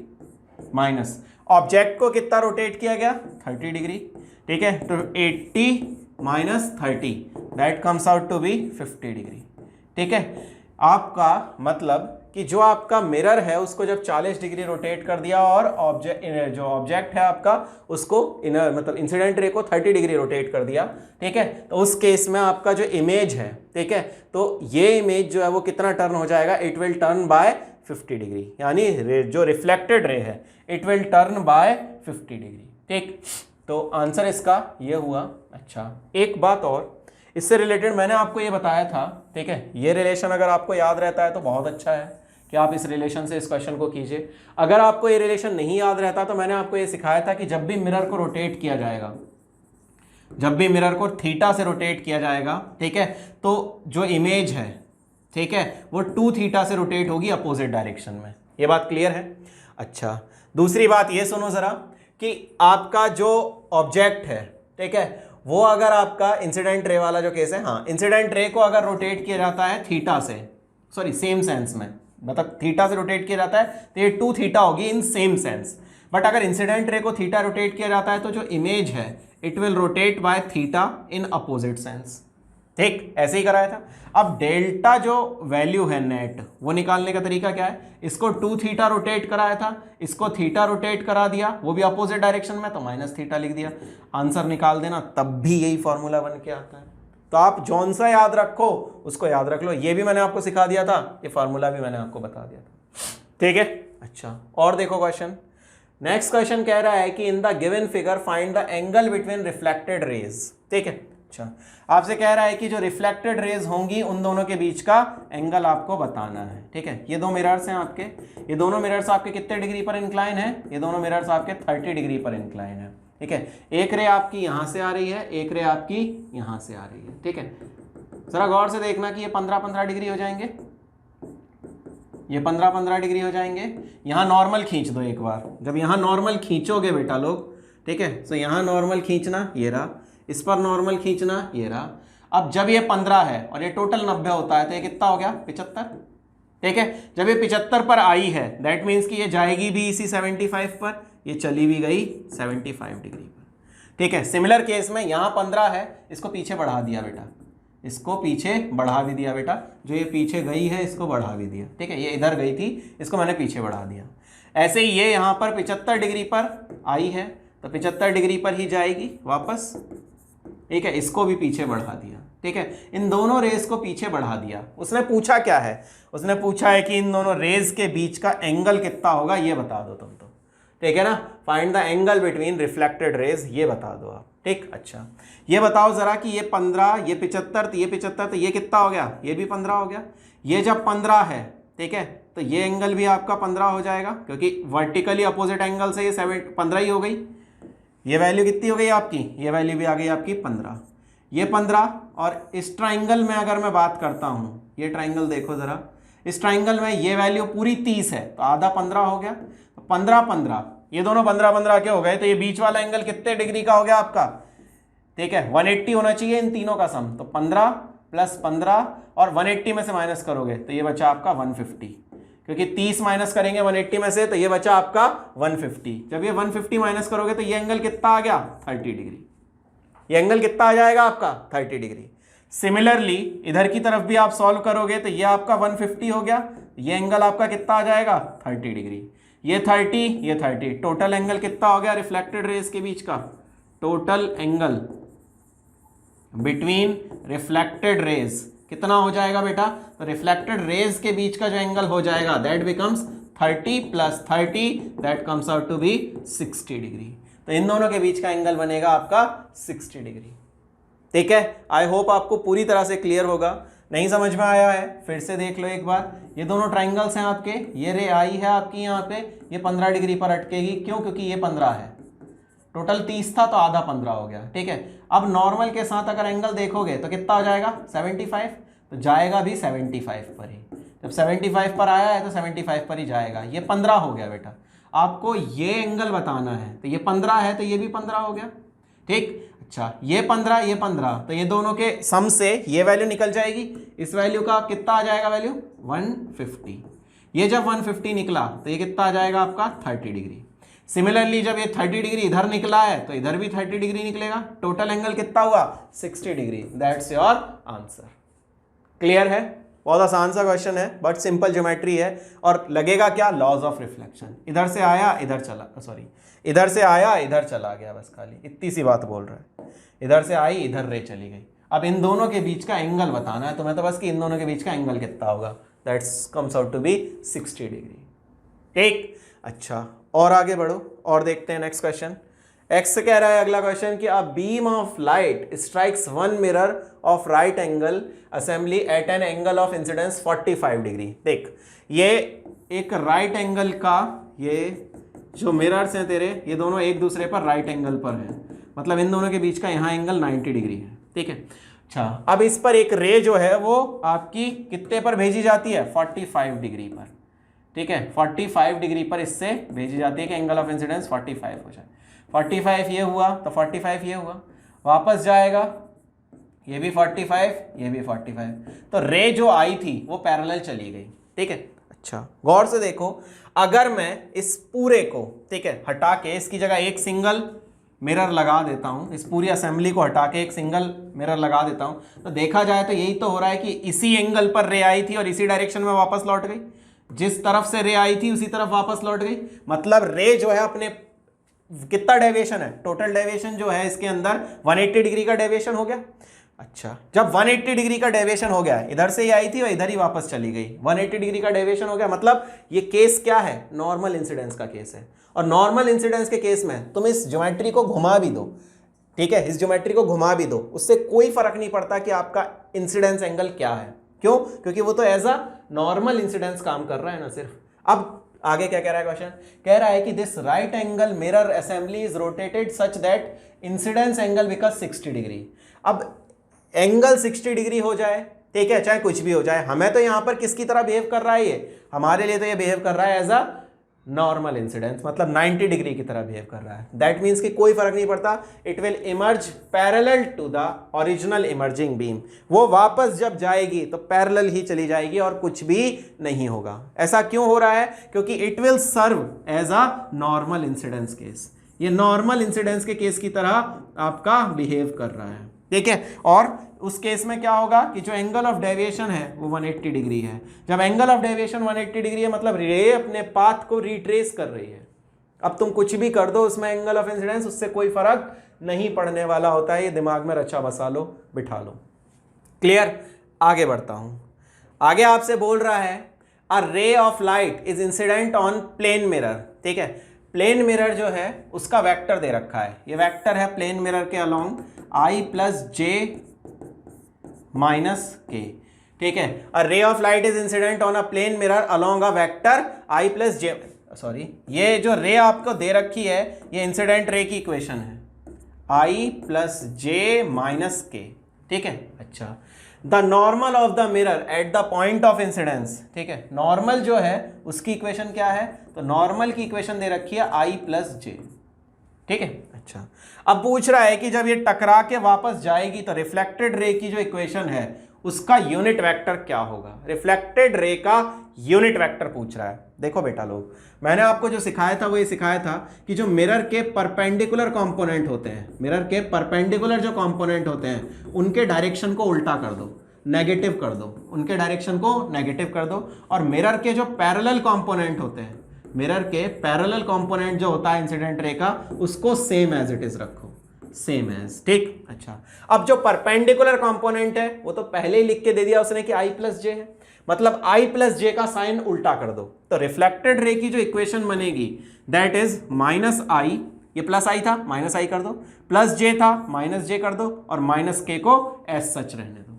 माइनस ऑब्जेक्ट को कितना रोटेट किया गया, 30 डिग्री, ठीक है। तो 80 minus 30 that comes out to be 50 degree, ठीक है। आपका मतलब कि जो आपका मिरर है उसको जब 40 डिग्री रोटेट कर दिया, और जो ऑब्जेक्ट है आपका उसको मतलब इंसिडेंट रे को 30 डिग्री रोटेट कर दिया, ठीक है। तो उस केस में आपका जो इमेज है, ठीक है, तो ये इमेज जो है वो कितना टर्न हो जाएगा, it will turn by 50 degree, यानी जो रिफ्लेक्टेड रे है it will turn by 50 degree, ठीक। तो आंसर इसका ये हुआ। अच्छा, एक बात और इससे रिलेटेड मैंने आपको ये बताया था, ठीक है, ये रिलेशन अगर आपको याद रहता है तो बहुत अच्छा है कि आप इस रिलेशन से इस क्वेश्चन को कीजिए। अगर आपको ये रिलेशन नहीं याद रहता तो मैंने आपको ये सिखाया था कि जब भी मिरर को रोटेट किया जाएगा, जब भी मिरर को थीटा से रोटेट किया जाएगा, ठीक है, तो जो इमेज है, ठीक है, वो 2 थीटा से रोटेट होगी अपोजिट डायरेक्शन में। ये बात क्लियर है। अच्छा, दूसरी बात ये सुनो जरा कि आपका जो ऑब्जेक्ट है, ठीक है, वो अगर आपका इंसिडेंट रे वाला जो केस है, हाँ, इंसिडेंट रे को अगर रोटेट किया जाता है थीटा से, सॉरी सेम सेंस में, मतलब थीटा से रोटेट किया जाता है तो ये 2 थीटा होगी इन सेम सेंस। बट अगर इंसिडेंट रे को थीटा रोटेट किया जाता है तो जो इमेज है it will rotate by theta in opposite sense, ठीक, ऐसे ही कराया था। अब डेल्टा जो वैल्यू है नेट, वो निकालने का तरीका क्या है, इसको 2 थीटा रोटेट कराया था, इसको थीटा रोटेट करा दिया, वो भी अपोजिट डायरेक्शन में, तो माइनस थीटा लिख दिया, आंसर निकाल देना, तब भी यही फॉर्मूला बन के आता है। तो आप जौन सा याद रखो उसको याद रख लो, ये भी मैंने आपको सिखा दिया था, ये फॉर्मूला भी मैंने आपको बता दिया था, ठीक है। अच्छा, और देखो क्वेश्चन, नेक्स्ट क्वेश्चन कह रहा है कि in the given figure find the angle between reflected raise, ठीक है। अच्छा, आपसे कह रहा है कि जो रिफ्लेक्टेड रेज होंगी उन दोनों के बीच का एंगल आपको बताना है, ठीक है। ये 2 मिरर्स हैं आपके, ये दोनों मिरर्स आपके कितने डिग्री पर इंक्लाइन है, ये दोनों मिरर्स आपके 30 डिग्री पर इंक्लाइन है, ठीक है। एक रे आपकी यहां से आ रही है, एक रे आपकी यहां से आ रही है, ठीक है। जरा गौर से देखना कि ये 15-15 डिग्री हो जाएंगे, ये 15-15 डिग्री हो जाएंगे। यहां नॉर्मल खींच दो एक बार, जब यहां नॉर्मल खींचोगे बेटा लोग, ठीक है, तो यहां नॉर्मल खींचना, ये रहा, इस पर नॉर्मल खींचना, ये रहा। अब जब ये 15 है और ये टोटल 90 होता है तो ये कितना हो गया, 75, ठीक है। जब ये 75 पर आई है दैट मीन्स कि ये जाएगी भी इसी 75 पर, ये चली भी गई 75 डिग्री पर, ठीक है। सिमिलर केस में यहाँ 15 है, इसको पीछे बढ़ा दिया बेटा, इसको पीछे बढ़ा भी दिया बेटा, जो ये पीछे गई है इसको बढ़ा भी दिया, ठीक है, ये इधर गई थी, इसको मैंने पीछे बढ़ा दिया। ऐसे ही ये यहाँ पर 75 डिग्री पर आई है तो 75 डिग्री पर ही जाएगी वापस, ठीक है, इसको भी पीछे बढ़ा दिया, ठीक है। इन दोनों रेस को पीछे बढ़ा दिया। उसने पूछा क्या है, उसने पूछा है कि इन दोनों रेस के बीच का एंगल कितना होगा, ये बता दो तुम तो, ठीक है ना। Find the angle between reflected raise, ये बता दो आप, ठीक। अच्छा, ये बताओ जरा कि ये 15, ये 75, तो ये 75, तो ये कितना हो गया, ये भी 15 हो गया। ये जब 15 है, ठीक है, तो ये एंगल भी आपका 15 हो जाएगा, क्योंकि वर्टिकली अपोजिट एंगल से ये 15 ही हो गई। ये वैल्यू कितनी हो गई आपकी, ये वैल्यू भी आ गई आपकी 15, ये 15। और इस ट्राइंगल में अगर मैं बात करता हूँ, ये ट्राइंगल देखो जरा, इस ट्राइंगल में ये वैल्यू पूरी 30 है तो आधा 15 हो गया, तो 15-15, ये दोनों 15-15 के हो गए, तो ये बीच वाला एंगल कितने डिग्री का हो गया आपका, ठीक है, 180 होना चाहिए इन तीनों का सम। तो 15 + 15 और 180 में से माइनस करोगे तो ये बचा आपका 150, क्योंकि 30 माइनस करेंगे 180 में से तो ये बचा आपका 150। जब ये 150 माइनस करोगे तो ये एंगल कितना आ गया, 30 डिग्री। ये एंगल कितना आ जाएगा आपका, 30 डिग्री। सिमिलरली इधर की तरफ भी आप सॉल्व करोगे तो ये आपका 150 हो गया, ये एंगल आपका कितना आ जाएगा, 30 डिग्री। ये 30, ये 30, टोटल एंगल कितना हो गया रिफ्लेक्टेड रेज के बीच का, total angle between reflected raise कितना हो जाएगा बेटा? तो रिफ्लेक्टेड रेज के बीच का जो एंगल हो जाएगा that becomes 30 + 30 that comes out to be 60 degree. तो इन दोनों के बीच का एंगल बनेगा आपका 60 डिग्री। ठीक है, आई होप आपको पूरी तरह से क्लियर होगा। नहीं समझ में आया है फिर से देख लो एक बार। ये दोनों ट्राइंगल्स हैं आपके, ये रे आई है आपकी यहाँ पे, ये 15 डिग्री पर अटकेगी। क्यों? क्योंकि ये 15 है, टोटल 30 था तो आधा 15 हो गया। ठीक है, अब नॉर्मल के साथ अगर एंगल देखोगे तो कितना हो जाएगा? 75, तो जाएगा भी 75 पर ही। जब 75 पर आया है तो 75 पर ही जाएगा। ये 15 हो गया बेटा। आपको ये एंगल बताना है तो ये 15 है तो ये भी 15 हो गया। ठीक, अच्छा ये 15 ये 15, तो ये दोनों के सम से ये वैल्यू निकल जाएगी। इस वैल्यू का कितना आ जाएगा वैल्यू? 150। ये जब 150 निकला तो ये कितना आ जाएगा आपका? 30 डिग्री। सिमिलरली जब ये 30 डिग्री इधर निकला है तो इधर भी 30 डिग्री निकलेगा। टोटल एंगल कितना हुआ? 60 degree. That's your answer. Clear है? बहुत आसान सा क्वेश्चन है बट सिंपल ज्योमेट्री है। और लगेगा क्या? Laws of reflection. इधर से आया इधर चला, सॉरी इधर से आया इधर चला गया, बस खाली इतनी सी बात बोल रहा है। इधर से आई इधर रे चली गई। अब इन दोनों के बीच का एंगल बताना है तुम्हें तो बस कि इन दोनों के बीच का एंगल कितना होगा। That's comes out to be 60 degree. ठीक, अच्छा और आगे बढ़ो और देखते हैं नेक्स्ट क्वेश्चन। एक्स कह रहा है अगला क्वेश्चन कि a beam of light strikes one mirror of right angle assembly at an angle of incidence 45 degree. देख, ये एक राइट एंगल का, ये जो मिरर्स हैं तेरे ये दोनों एक दूसरे पर राइट एंगल पर हैं, मतलब इन दोनों के बीच का यहाँ एंगल 90 डिग्री है। ठीक है, अच्छा अब इस पर एक रे जो है वो आपकी कितने पर भेजी जाती है? 45 डिग्री पर। ठीक है, 45 डिग्री पर इससे भेजी जाती है कि एंगल ऑफ इंसिडेंस 45 हो जाए। 45 ये हुआ तो 45 ये हुआ, वापस जाएगा ये भी 45 ये भी 45, तो रे जो आई थी वो पैरेलल चली गई। ठीक है, अच्छा गौर से देखो, अगर मैं इस पूरे को, ठीक है, हटा के इसकी जगह एक सिंगल मिरर लगा देता हूं, इस पूरी असेंबली को हटा के एक सिंगल मिरर लगा देता हूं, तो देखा जाए तो यही तो हो रहा है कि इसी एंगल पर रे आई थी और इसी डायरेक्शन में वापस लौट गई। जिस तरफ से रे आई थी उसी तरफ वापस लौट गई। मतलब रे जो है अपने कितना डेविएशन है? टोटल डेविएशन जो है इसके अंदर 180 डिग्री का डेविएशन हो गया। अच्छा, जब 180 डिग्री का डेविएशन हो गया, इधर से ही आई थी और इधर ही वापस चली गई, 180 डिग्री का डेविएशन हो गया, मतलब ये केस क्या है? नॉर्मल इंसिडेंस का केस है। और नॉर्मल इंसिडेंस के केस में तुम इस ज्योमेट्री को घुमा भी दो, ठीक है, इस ज्योमेट्री को घुमा भी दो, उससे कोई फर्क नहीं पड़ता कि आपका इंसिडेंस एंगल क्या है। क्यों? क्योंकि वो तो एज अ नॉर्मल इंसिडेंस काम कर रहा है ना सिर्फ। अब आगे क्या कह रहा है क्वेश्चन? कह रहा है कि this right angle mirror assembly is rotated such that incidence angle become 60 degree. अब एंगल 60 डिग्री हो जाए, ठीक है, चाहे कुछ भी हो जाए, हमें तो यहां पर किसकी तरह बिहेव कर रहा है? ये हमारे लिए तो ये बिहेव कर रहा है एज अ नॉर्मल इंसिडेंस, मतलब 90 डिग्री की तरह बिहेव कर रहा है। दैट मीन्स कि कोई फर्क नहीं पड़ता, it will emerge parallel to the original emerging beam. वो वापस जब जाएगी तो पैरेलल ही चली जाएगी और कुछ भी नहीं होगा। ऐसा क्यों हो रहा है? क्योंकि it will serve as a normal incidence case. ये नॉर्मल इंसिडेंस के केस की तरह आपका बिहेव कर रहा है। ठीक है, और उस केस में क्या होगा कि जो एंगल ऑफ डेविएशन है वो 180 डिग्री है। जब एंगल ऑफ डेविएशन 180 डिग्री है मतलब रे अपने पाथ को रिट्रेस कर रही है। अब तुम कुछ भी कर दो उसमें एंगल ऑफ इंसिडेंस, उससे कोई फर्क नहीं पड़ने वाला होता है। ये दिमाग में रचा बसा लो, बिठा लो। क्लियर? आगे बढ़ता हूं। आगे आपसे बोल रहा है a ray of light is incident on plane mirror. ठीक है, प्लेन मिरर जो है उसका वेक्टर दे रखा है। ये वेक्टर है प्लेन मिरर के अलोंग I + J - K। ठीक है, a ray of light is incident on a plane mirror along a vector I + J, sorry ये जो रे आपको दे रखी है ये इंसिडेंट रे की इक्वेशन है, I + J - K। ठीक है, अच्छा the normal of the mirror at the point of incidence. ठीक है, नॉर्मल जो है उसकी इक्वेशन क्या है? तो नॉर्मल की इक्वेशन दे रखी है I + J। ठीक है, अच्छा अब पूछ रहा है कि जब ये टकरा के वापस जाएगी तो रिफ्लेक्टेड रे की जो इक्वेशन है उसका यूनिट वेक्टर क्या होगा? रिफ्लेक्टेड रे का यूनिट वेक्टर पूछ रहा है। देखो बेटा लोग, मैंने आपको जो सिखाया था वो ये सिखाया था कि जो मिरर के परपेंडिकुलर कंपोनेंट होते हैं, मिरर के परपेंडिकुलर जो कंपोनेंट होते हैं उनके डायरेक्शन को उल्टा कर दो, नेगेटिव कर दो, उनके डायरेक्शन को नेगेटिव कर दो। और मिरर के जो पैरेलल कंपोनेंट होते हैं, मिरर के पैरेलल कंपोनेंट जो होता है इंसिडेंट रे का, उसको सेम एज इट इज रखो। सेम एज, ठीक। अच्छा, अब जो परपेंडिकुलर कंपोनेंट है वो तो पहले ही लिख के दे दिया उसने कि i प्लस जे है, मतलब i प्लस जे का साइन उल्टा कर दो, तो रिफ्लेक्टेड रे की जो इक्वेशन बनेगी दैट इज माइनस आई, ये प्लस आई था माइनस आई कर दो, प्लस जे था माइनस जे कर दो, और माइनस के को एज सच रहने दो।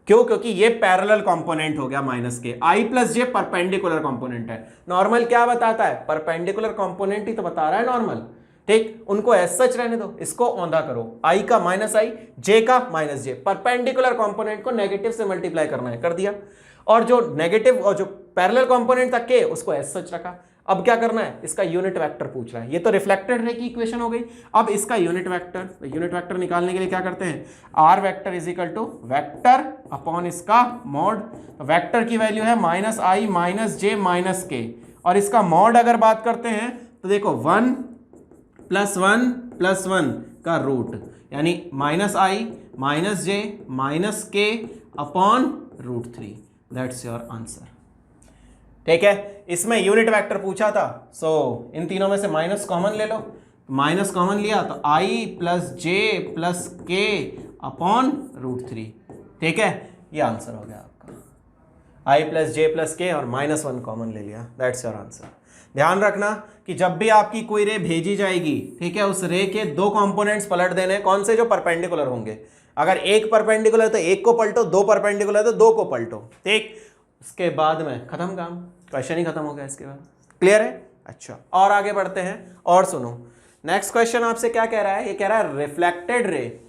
क्यों? क्योंकि ये पैरेलल कंपोनेंट हो गया माइनस के, आई प्लस जे परपेंडिकुलर कंपोनेंट है। नॉर्मल क्या बताता है? परपेंडिकुलर कंपोनेंट ही तो बता रहा है नॉर्मल, ठीक। उनको एज सच रहने दो, इसको औंधा करो, आई का माइनस आई, जे का माइनस जे, परपेंडिकुलर कंपोनेंट को नेगेटिव से मल्टीप्लाई करना है, कर दिया। और जो नेगेटिव और जो पैरेलल कंपोनेंट था के, उसको एज सच रखा। अब क्या करना है? इसका यूनिट वेक्टर पूछ रहा है। ये तो रिफ्लेक्टेड रे की इक्वेशन हो गई। अब इसका यूनिट वेक्टर निकालने के लिए क्या करते हैं? R vector is equal to vector upon इसका मॉड। वेक्टर की वैल्यू है minus i minus j minus k, और इसका मॉड अगर बात करते हैं तो देखो 1 + 1 का रूट, यानी minus i minus j minus के अपॉन √3, दैट्स योर आंसर, ठीक है। इसमें यूनिट वेक्टर पूछा था, सो इन तीनों में से माइनस कॉमन ले लो, माइनस कॉमन लिया तो i प्लस जे प्लस के अपॉन √3, ठीक है। ये आंसर हो गया आपका, i प्लस जे प्लस के और -1 कॉमन ले लिया, दैट्स योर आंसर। ध्यान रखना कि जब भी आपकी कोई रे भेजी जाएगी, ठीक है, उस रे के दो कंपोनेंट्स पलट देने, कौन से? जो परपेंडिकुलर होंगे। अगर एक परपेंडिकुलर है तो एक को पलटो, दो परपेंडिकुलर है तो दो को पलटो, ठीक। उसके बाद में खत्म काम, क्वेश्चन ही खत्म हो गया इसके बाद। क्लियर है? अच्छा, और आगे बढ़ते हैं और सुनो। नेक्स्ट क्वेश्चन आपसे क्या कह रहा है? ये कह रहा है reflected ray,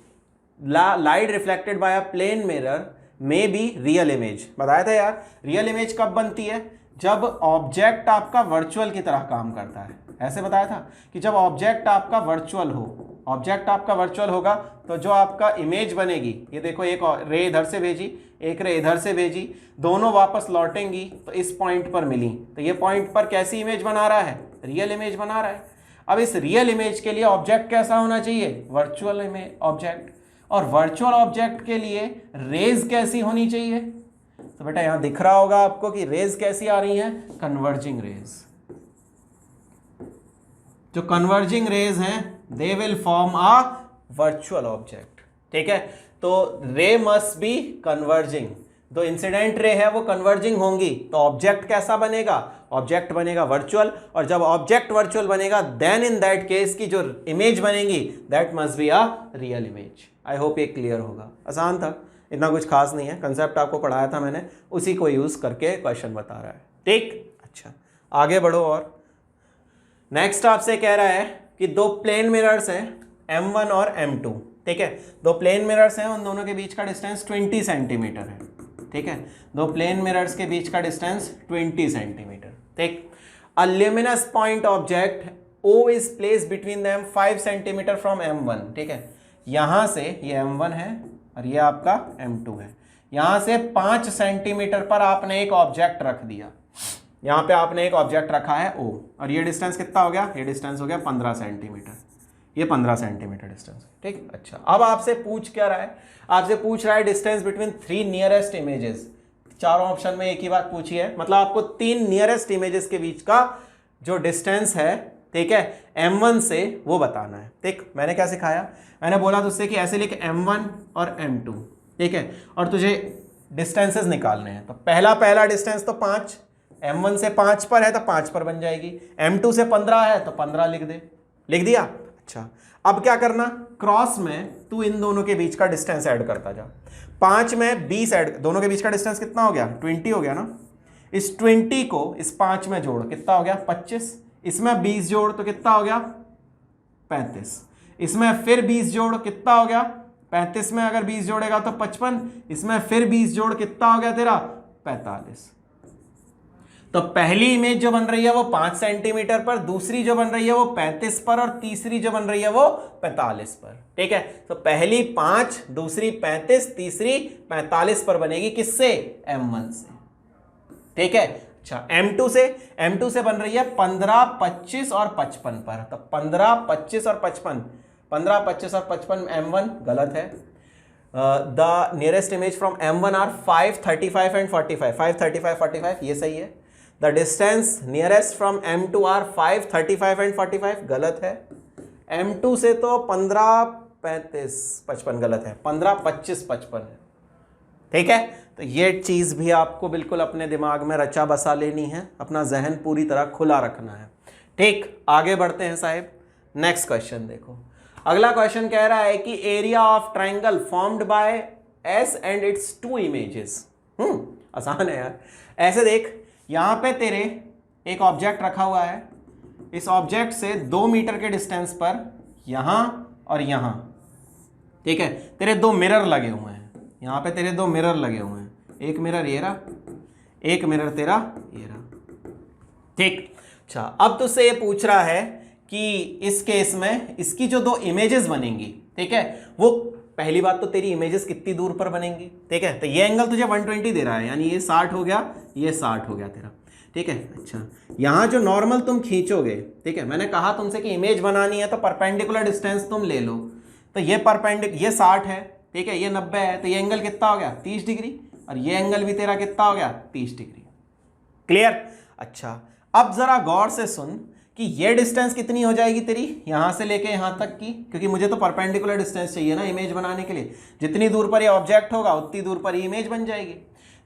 light reflected by a plane mirror may be real image. बताया था यार, रियल इमेज कब बनती है? जब ऑब्जेक्ट आपका वर्चुअल की तरह काम करता है। ऐसे बताया था कि जब ऑब्जेक्ट आपका वर्चुअल हो, ऑब्जेक्ट आपका वर्चुअल होगा तो जो आपका इमेज बनेगी, ये देखो एक रे इधर से भेजी, एक रे इधर से भेजी, दोनों वापस लौटेंगी तो इस पॉइंट पर मिली, तो ये पॉइंट पर कैसी इमेज बना रहा है? रियल इमेज बना रहा है। अब इस रियल इमेज के लिए ऑब्जेक्ट कैसा होना चाहिए? Virtual image object. और वर्चुअल ऑब्जेक्ट के लिए रेज कैसी होनी चाहिए? तो बेटा यहां दिख रहा होगा आपको कि रेज कैसी आ रही है? Converging rays. जो कन्वर्जिंग रेज हैं they will form a virtual object, ठीक है। तो रे मस्ट बी कन्वर्जिंग, जो इंसिडेंट रे है वो कन्वर्जिंग होंगी, तो ऑब्जेक्ट कैसा बनेगा? ऑब्जेक्ट बनेगा वर्चुअल, और जब ऑब्जेक्ट वर्चुअल बनेगा देन इन दैट केस की जो इमेज बनेगी that must be a real image. I hope ये क्लियर होगा। आसान था, इतना कुछ खास नहीं है, कंसेप्ट आपको पढ़ाया था मैंने, उसी को यूज करके क्वेश्चन बता रहा है, ठीक। अच्छा, आगे बढ़ो। और नेक्स्ट आपसे कह रहा है कि दो प्लेन मिरर्स हैं M1 और M2, ठीक है। दो प्लेन मिरर्स हैं, उन दोनों के बीच का डिस्टेंस 20 सेंटीमीटर है, ठीक है। दो प्लेन मिरर्स के बीच का डिस्टेंस 20 सेंटीमीटर, ठीक। A luminous point object O is place between them 5 centimetre from M1, ठीक है। यहां से ये M1 है और ये आपका M2 है, यहां से 5 सेंटीमीटर पर आपने एक ऑब्जेक्ट रख दिया, यहां पे आपने एक ऑब्जेक्ट रखा है O, और ये डिस्टेंस कितना हो गया? ये डिस्टेंस हो गया 15 सेंटीमीटर, ये 15 सेंटीमीटर डिस्टेंस, ठीक। अच्छा, अब आपसे पूछ क्या रहा है? आपसे पूछ रहा है डिस्टेंस बिटवीन 3 नियरेस्ट इमेजेस। चारों ऑप्शन में एक ही बात पूछी है, मतलब आपको 3 नियरेस्ट इमेजेस के बीच का जो डिस्टेंस है, ठीक है, M1 से, वो बताना है, ठीक। मैंने क्या सिखाया? मैंने बोला तुझसे कि ऐसे लिख M1 और M2, ठीक है, और तुझे डिस्टेंसेस निकालने हैं। तो पहला डिस्टेंस तो 5, M1 से 5 पर है तो 5 पर बन जाएगी, M2 से 15 है तो 15 लिख दे, लिख दिया। अच्छा, अब क्या करना? क्रॉस में तू इन दोनों के बीच का डिस्टेंस ऐड करता जा। 5 में 20 ऐड, दोनों के बीच का डिस्टेंस कितना हो गया? 20 हो गया ना। इस 20 को इस 5 में जोड़, कितना हो गया? 25। इसमें 20 जोड़ तो कितना हो गया? 35। इसमें फिर 20 जोड़, कितना हो गया? 35 में अगर 20 जोड़ेगा तो 55, इसमें फिर 20 जोड़, कितना हो गया तेरा? 45। तो पहली इमेज जो बन रही है वो 5 सेंटीमीटर पर, दूसरी जो बन रही है वो 35 पर, और तीसरी जो बन रही है वो 45 पर, ठीक है। तो पहली 5, दूसरी 35, तीसरी 45 पर बनेगी, किससे? M1 से, ठीक है। अच्छा, M2 से बन रही है 15, 25 और 55 पर, तो 15, 25 और 55, 15, 25 और 55 M1 गलत है। The nearest image from M1 are 5, 35 and 45, 5, 35, 45, ये सही है। The distance nearest from M2 are 5, 35 and 45, गलत है। M2 से तो 15 35 55 गलत है, 15 25 55 है। ठीक है, तो ये चीज़ भी आपको बिल्कुल अपने दिमाग में रचा बसा लेनी है, अपना जहन पूरी तरह खुला रखना है। ठीक, आगे बढ़ते हैं साहब। नेक्स्ट क्वेश्चन देखो, अगला क्वेश्चन कह रहा है कि area of triangle formed by S and its two images. आसान है यार। ऐसे देख, यहां पे तेरे एक ऑब्जेक्ट रखा हुआ है, इस ऑब्जेक्ट से 2 मीटर के डिस्टेंस पर यहां और यहां, ठीक है, तेरे 2 मिरर लगे हुए हैं। यहां पे तेरे 2 मिरर लगे हुए हैं, एक मिरर ये रहा, एक मिरर तेरा ये रहा। ठीक, अच्छा, अब तुझसे ये पूछ रहा है कि इस केस में इसकी जो 2 इमेजेस बनेंगी, ठीक है, वो पहली बात तो तेरी इमेजेस कितनी दूर पर बनेंगी। ठीक है, तो ये एंगल तुझे 120 दे रहा है, यानी ये 60 हो गया, ये 60 हो गया तेरा। ठीक है, अच्छा, यहां जो नॉर्मल तुम खींचोगे, ठीक है, मैंने कहा तुमसे कि इमेज बनानी है तो परपेंडिकुलर डिस्टेंस तुम ले लो, तो ये ये 60 है, ठीक है, ये 90 है, तो ये एंगल कितना हो गया 30 डिग्री, और ये एंगल भी तेरा कितना हो गया 30 डिग्री। क्लियर? अच्छा, अब जरा गौर से सुन कि ये डिस्टेंस कितनी हो जाएगी तेरी यहां से लेके यहां तक की, क्योंकि मुझे तो परपेंडिकुलर डिस्टेंस चाहिए ना इमेज बनाने के लिए। जितनी दूर पर ये ऑब्जेक्ट होगा उतनी दूर पर ही इमेज बन जाएगी।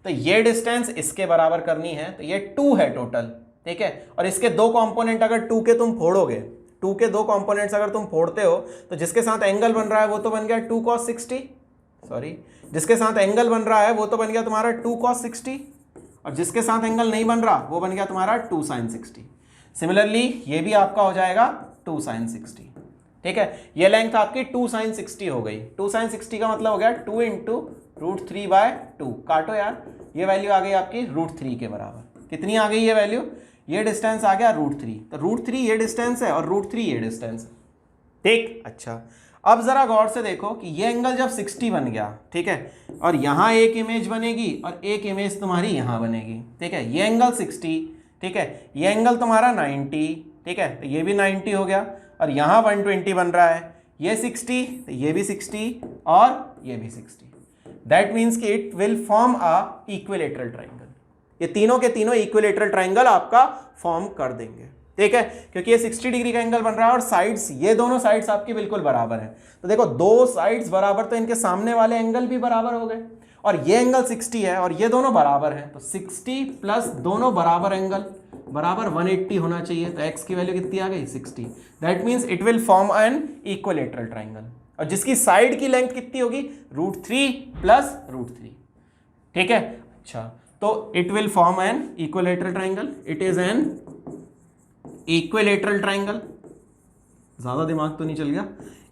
तो ये डिस्टेंस इसके बराबर करनी है, तो ये 2 है टोटल। ठीक है, और इसके 2 कंपोनेंट अगर 2 के तुम फोड़ोगे, 2 के 2 कंपोनेंट्स अगर तुम फोड़ते हो, तो जिसके साथ एंगल बन रहा है वो तो बन गया 2 cos 60, सॉरी, जिसके साथ एंगल बन रहा है वो तो बन गया तुम्हारा 2 cos 60, और जिसके साथ एंगल नहीं बन रहा वो बन गया तुम्हारा 2 sin 60। सिमिलरली ये भी आपका हो जाएगा 2 sin 60। ठीक है, ये लेंथ आपकी 2 sin 60 हो गई। 2 sin 60 का मतलब हो गया 2 इंटू √3/2। काटो यार, ये वैल्यू आ गई आपकी √3 के बराबर। कितनी आ गई ये वैल्यू? ये डिस्टेंस आ गया √3, तो √3 ये डिस्टेंस है और √3 ये डिस्टेंस है। ठीक, अच्छा, अब जरा गौर से देखो कि ये एंगल जब 60 बन गया, ठीक है, और यहां एक इमेज बनेगी और एक इमेज तुम्हारी यहां बनेगी। ठीक है, ये एंगल 60, ठीक है, ये एंगल तुम्हारा 90, ठीक है, तो ये भी 90 हो गया, और यहां 120 बन रहा है, ये 60, तो ये भी 60 और ये भी 60। दैट मीन्स कि it will form a equilateral triangle. ये तीनों के तीनों इक्विलेटरल ट्राइंगल आपका फॉर्म कर देंगे। ठीक है, क्योंकि ये 60 डिग्री का एंगल बन रहा है और साइड्स, ये दोनों साइड्स आपकी बिल्कुल बराबर हैं। तो देखो, 2 साइड्स बराबर, तो इनके सामने वाले एंगल भी बराबर हो गए, और ये एंगल 60 है और ये दोनों बराबर हैं, तो 60 प्लस दोनों बराबर एंगल बराबर 180 होना चाहिए। तो x की वैल्यू कितनी आ गई 60। That means it will form an equilateral triangle, और जिसकी साइड की लेंथ कितनी होगी √3 प्लस √3। ठीक है, अच्छा, तो it will form an equilateral triangle. It is an equilateral triangle. ज्यादा दिमाग तो नहीं चल गया?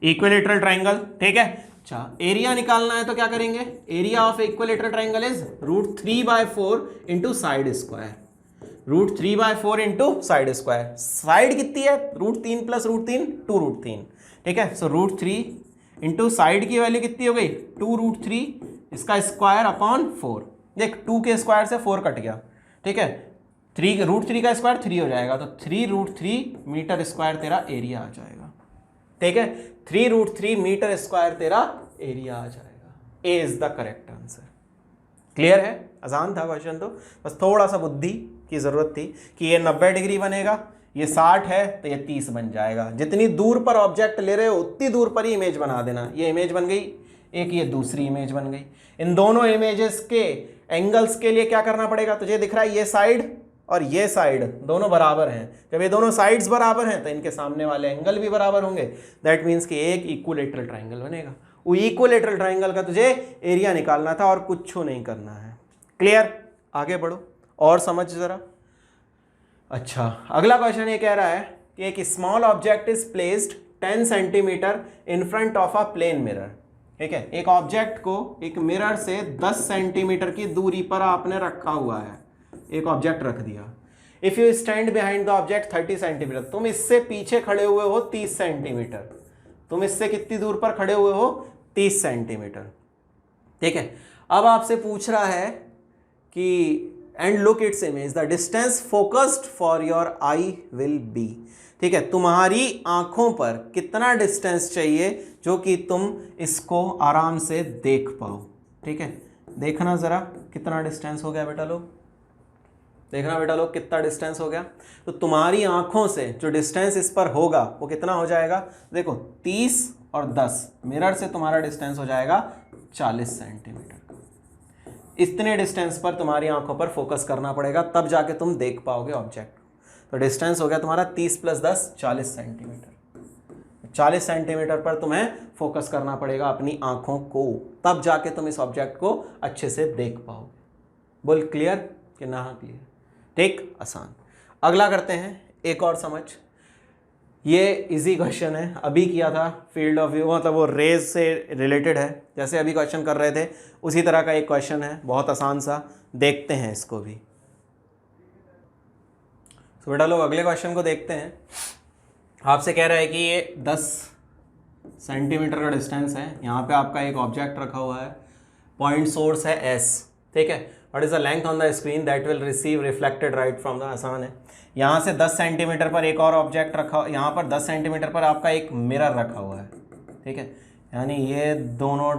Equilateral triangle. ठीक है, अच्छा, एरिया निकालना है तो क्या करेंगे? Area of equilateral triangle is √3/4 into side square. √3/4 into side square. Side कितनी है? √3 प्लस √3 2√3। ठीक है, सो √3 इंटू साइड की वैल्यू कितनी हो गई 2√3, इसका स्क्वायर अपॉन 4। देख, 2 के स्क्वायर से 4 कट गया। ठीक है, √3 का स्क्वायर 3 हो जाएगा, तो 3√3 मीटर स्क्वायर तेरा एरिया आ जाएगा। ठीक है, 3√3 मीटर स्क्वायर तेरा एरिया आ जाएगा। A is the correct answer. Clear है? आसान था क्वेश्चन, तो बस थोड़ा सा बुद्धि की जरूरत थी कि ये 90 डिग्री बनेगा, ये 60 है तो ये 30 बन जाएगा। जितनी दूर पर ऑब्जेक्ट ले रहे हो उतनी दूर पर ही इमेज बना देना। ये इमेज बन गई, एक ये दूसरी इमेज बन गई। इन दोनों इमेजेस के एंगल्स के लिए क्या करना पड़ेगा? तुझे दिख रहा है ये साइड और ये साइड दोनों बराबर हैं। जब ये दोनों साइड्स बराबर हैं तो इनके सामने वाले एंगल भी बराबर होंगे। दैट मीन्स कि एक इक्विलेटरल ट्राइंगल बनेगा। वो इक्विलेटरल ट्राइंगल का तुझे एरिया निकालना था और कुछ नहीं करना है। क्लियर? आगे बढ़ो और समझ जरा। अच्छा, अगला क्वेश्चन ये कह रहा है कि एक small object is placed 10 centimetre in front of a plane mirror. ठीक है, एक ऑब्जेक्ट को एक मिरर से 10 सेंटीमीटर की दूरी पर आपने रखा हुआ है। एक ऑब्जेक्ट रख दिया। If you stand behind the object 30 centimetre, तुम इससे पीछे खड़े हुए हो 30 सेंटीमीटर। तुम इससे कितनी दूर पर खड़े हुए हो? 30 सेंटीमीटर। ठीक है, अब आपसे पूछ रहा है कि and look its image, the distance focused for your I will be. ठीक है, तुम्हारी आंखों पर कितना डिस्टेंस चाहिए जो कि तुम इसको आराम से देख पाओ। ठीक है, देखना जरा कितना डिस्टेंस हो गया बेटा लोग। देखना बेटा लोग कितना डिस्टेंस हो गया। तो तुम्हारी आंखों से जो डिस्टेंस इस पर होगा वो कितना हो जाएगा, देखो 30 और 10, मिरर से तुम्हारा डिस्टेंस हो जाएगा 40 सेंटीमीटर। इतने डिस्टेंस पर तुम्हारी आंखों पर फोकस करना पड़ेगा, तब जाके तुम देख पाओगे ऑब्जेक्ट। तो डिस्टेंस हो गया तुम्हारा 30 + 10 40 सेंटीमीटर। 40 सेंटीमीटर पर तुम्हें फोकस करना पड़ेगा अपनी आंखों को, तब जाके तुम इस ऑब्जेक्ट को अच्छे से देख पाओगे। बोल क्लियर कि ना क्लियर? ठीक, आसान। अगला करते हैं एक और समझ। ये इजी क्वेश्चन है, अभी किया था फील्ड ऑफ व्यू, मतलब वो रेज से रिलेटेड है। जैसे अभी क्वेश्चन कर रहे थे उसी तरह का एक क्वेश्चन है, बहुत आसान सा। देखते हैं इसको भी। तो बेटा लोग अगले क्वेश्चन को देखते हैं। आपसे कह रहा है कि ये 10 सेंटीमीटर का डिस्टेंस है, यहाँ पे आपका एक ऑब्जेक्ट रखा हुआ है, पॉइंट सोर्स है S, ठीक है। What is the length on the screen that will receive reflected light from the, आसान है। यहाँ से 10 सेंटीमीटर पर एक और ऑब्जेक्ट रखा, यहाँ पर 10 सेंटीमीटर पर आपका एक मिरर रखा हुआ है, ठीक है। यानी ये दोनों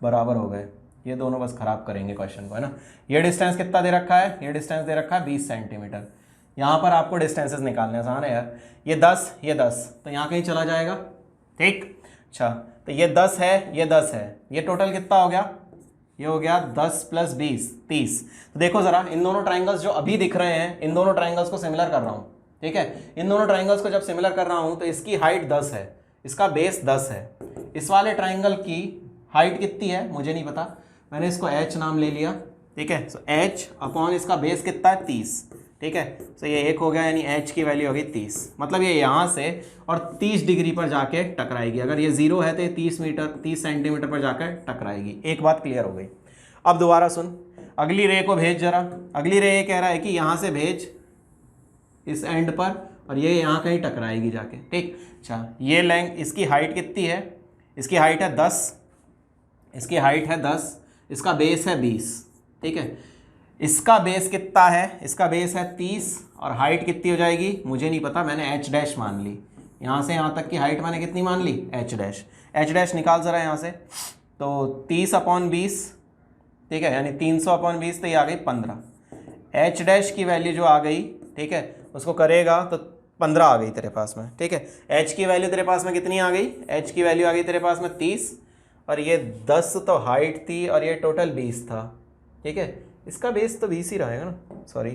बराबर हो गए, ये दोनों बस खराब करेंगे क्वेश्चन को, है ना। ये डिस्टेंस कितना दे रखा है, ये डिस्टेंस दे रखा है 20 सेंटीमीटर। यहाँ पर आपको डिस्टेंसेस निकालने, आसान है यार। ये 10, ये 10, तो यहाँ कहीं चला जाएगा, ठीक। अच्छा, तो ये 10 है, ये 10 है, ये टोटल कितना हो गया, ये हो गया 10 + 20 30। तो देखो जरा, इन दोनों ट्राइंगल्स जो अभी दिख रहे हैं, इन दोनों ट्राइंगल्स को सिमिलर कर रहा हूँ, ठीक है। इन दोनों ट्राइंगल्स को जब सिमिलर कर रहा हूँ तो इसकी हाइट 10 है, इसका बेस 10 है। इस वाले ट्राइंगल की हाइट कितनी है मुझे नहीं पता, मैंने इसको h नाम ले लिया, ठीक है। सो h अपॉन इसका बेस कितना है 30, ठीक है। तो ये 1 हो गया, यानी h की वैल्यू होगी 30। मतलब ये यहाँ से और 30 डिग्री पर जाके टकराएगी। अगर ये 0 है तो ये 30 सेंटीमीटर पर जाकर टकराएगी। एक बात क्लियर हो गई। अब दोबारा सुन, अगली रे को भेज जरा। अगली रे ये कह रहा है कि यहाँ से भेज इस एंड पर, और ये यहाँ कहीं टकराएगी जाके, ठीक। अच्छा, ये लेंथ, इसकी हाइट कितनी है, इसकी हाइट है 10, इसकी हाइट है 10, इसका बेस है 20, ठीक है। इसका बेस कितना है, इसका बेस है 30, और हाइट कितनी हो जाएगी मुझे नहीं पता, मैंने h' मान ली। यहाँ से यहाँ तक की हाइट मैंने कितनी मान ली, h' निकाल ज़रा यहाँ से। तो 30/20, ठीक है, यानी 300/20, तो ये आ गई 15। h' की वैल्यू जो आ गई, ठीक है, उसको करेगा तो 15 आ गई तेरे पास में, ठीक है। h की वैल्यू तेरे पास में कितनी आ गई, h की वैल्यू आ गई तेरे पास में 30, और ये 10 तो हाइट थी, और ये टोटल 20 था, ठीक है। इसका बेस तो 20 ही रहेगा ना, सॉरी,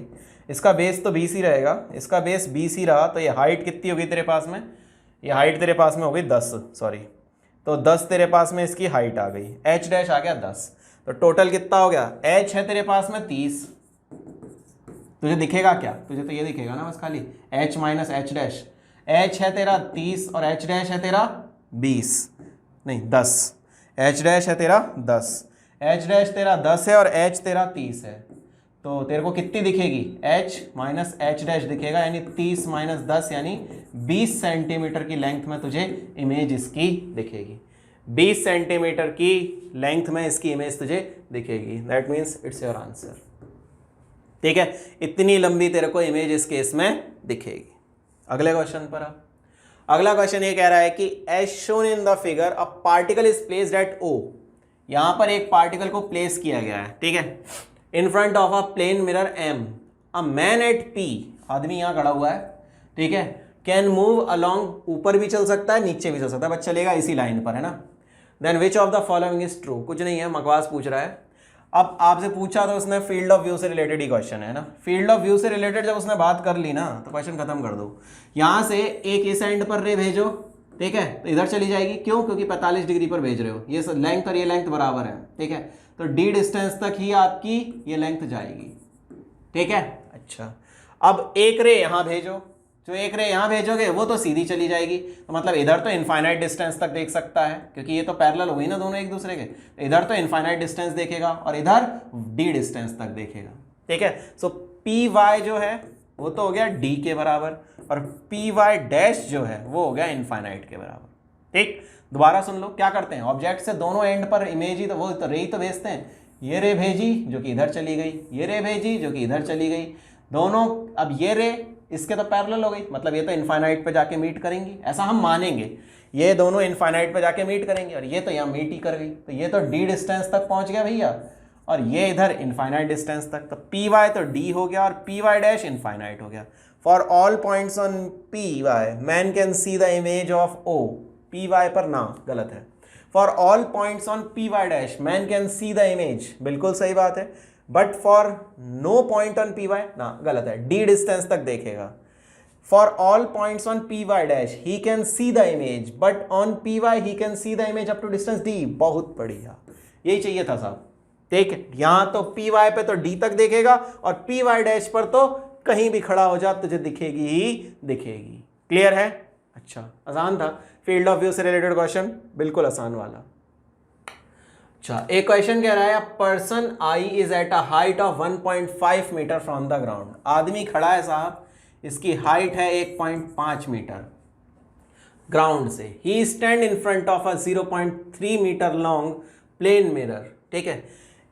इसका बेस तो 20 ही रहेगा, इसका बेस 20 ही रहा, तो ये हाइट कितनी होगी तेरे पास में, ये हाइट तेरे पास में हो गई 10, सॉरी, तो 10 तेरे पास में इसकी हाइट आ गई, h' आ गया 10, तो टोटल कितना हो गया, h है तेरे पास में 30। तुझे दिखेगा क्या, तुझे तो ये दिखेगा ना बस खाली h - h', h है तेरा 30 और h' है तेरा 20, नहीं 10, h' है तेरा 10, h' तेरा 10 है और h तेरा 30 है, तो तेरे को कितनी दिखेगी, h - h' दिखेगा, यानी 30 - 10 यानी 20 सेंटीमीटर की लेंथ में तुझे इमेज इसकी दिखेगी। 20 सेंटीमीटर की लेंथ में इसकी इमेज तुझे दिखेगी, that means it's your answer, ठीक है। इतनी लंबी तेरे को इमेज इस केस में दिखेगी। अगले क्वेश्चन पर आ। अगला क्वेश्चन ये कह रहा है कि as shown in the figure a particle is placed at O, यहां पर एक पार्टिकल को प्लेस किया गया है, ठीक है, in front of a plane mirror M, a man at P, आदमी यहां खड़ा हुआ है, ठीक है, कैन मूव अलोंग, ऊपर भी चल सकता है नीचे भी चल सकता है, बस चलेगा इसी लाइन पर, है ना। Then which of the following is true, कुछ नहीं है, बकवास पूछ रहा है। अब आपसे पूछा तो उसने फील्ड ऑफ व्यू से रिलेटेड ही क्वेश्चन है ना, फील्ड ऑफ व्यू से रिलेटेड जब उसने बात कर ली ना तो क्वेश्चन खत्म कर दो। यहाँ से एक इस एंड पर रे भेजो, ठीक है, तो इधर चली जाएगी, क्यों, क्योंकि 45 डिग्री पर भेज रहे हो, ये लेंथ और ये लेंथ बराबर है, ठीक है, तो d डिस्टेंस तक ही आपकी ये लेंथ जाएगी, ठीक है। अच्छा, अब एक रे यहाँ भेजो, जो एक रे यहाँ भेजोगे वो तो सीधी चली जाएगी, तो मतलब इधर तो इनफाइनाइट डिस्टेंस तक देख सकता है, क्योंकि ये तो पैरेलल हो गई ना दोनों एक दूसरे के, तो इधर तो इनफाइनाइट डिस्टेंस देखेगा और इधर d डिस्टेंस तक देखेगा, ठीक है। सो py जो है वो तो हो गया d के बराबर, और py' जो है वो हो गया इनफाइनाइट के बराबर, ठीक। दोबारा सुन लो, क्या करते हैं, ऑब्जेक्ट से दोनों एंड पर इमेज ही तो वो तो रे ही तो भेजते हैं, ये रे भेजी जो कि इधर चली गई, ये रे भेजी जो कि इधर चली गई, दोनों, अब ये रे इसके तो पैरेलल हो गई, मतलब ये तो इनफाइनाइट पे जाके मीट करेंगी, ऐसा हम मानेंगे, ये दोनों इनफाइनाइट पे जाके मीट करेंगे, और ये तो यहाँ मीट ही कर गई, तो ये तो d डिस्टेंस तक पहुंच गया भैया, और ये इधर इनफाइनाइट डिस्टेंस तक, तो पी वाई तो डी हो गया और पी वाई डैश इनफाइनाइट हो गया। For all points on P Y man can see the image of O, P Y पर ना, गलत है। For all points on P Y dash man can see the image, बिल्कुल सही बात है। But for no point on P Y ना, गलत है, डी डिस्टेंस तक देखेगा। For all points on P Y dash he can see the image, but on P Y he can see the image up to distance D. बहुत बढ़िया, यही चाहिए था साहब। ठीक है, यहां तो पी वाई पे तो डी तक देखेगा और पी वाई डैश पर तो कहीं भी खड़ा हो जा तुझे दिखेगी ही दिखेगी। क्लियर है? अच्छा, आसान था। फील्ड ऑफ व्यू से रिलेटेड क्वेश्चन, बिल्कुल आसान वाला। अच्छा, एक क्वेश्चन कह रहा है person I is at a height of 1.5 metre from the ground. आदमी खड़ा है साहब, इसकी हाइट है 1.5 मीटर ग्राउंड से। He stand in front of a 0.3 metre long plane mirror. ठीक है,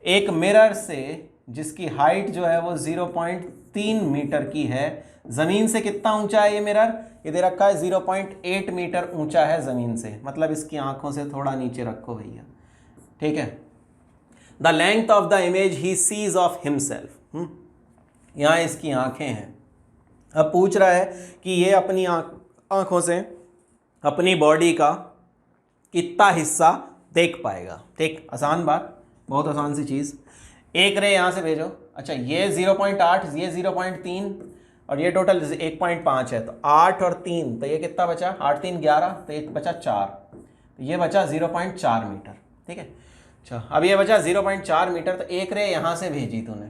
एक मिरर से जिसकी हाइट जो है वो 0.3 मीटर की है। जमीन से कितना ऊंचा है ये मिरर? ये दे रखा है 0.8 मीटर ऊंचा है जमीन से, मतलब इसकी आंखों से थोड़ा नीचे रखो भैया। ठीक है, the length of the image he sees of himself. यहां इसकी आंखें हैं। अब पूछ रहा है कि ये अपनी आंखों से अपनी बॉडी का कितना हिस्सा देख पाएगा। ठीक, आसान बात, बहुत आसान सी चीज़। एक रे यहाँ से भेजो। अच्छा, ये 0.8, ये 0.3 और ये टोटल 1.5 है, तो 8 और 3, तो ये कितना बचा? 8 3 11, तो ये बचा 4, तो ये बचा 0.4 मीटर। ठीक है, अच्छा, अब ये बचा 0.4 मीटर, तो एक रे यहाँ से भेजी तूने।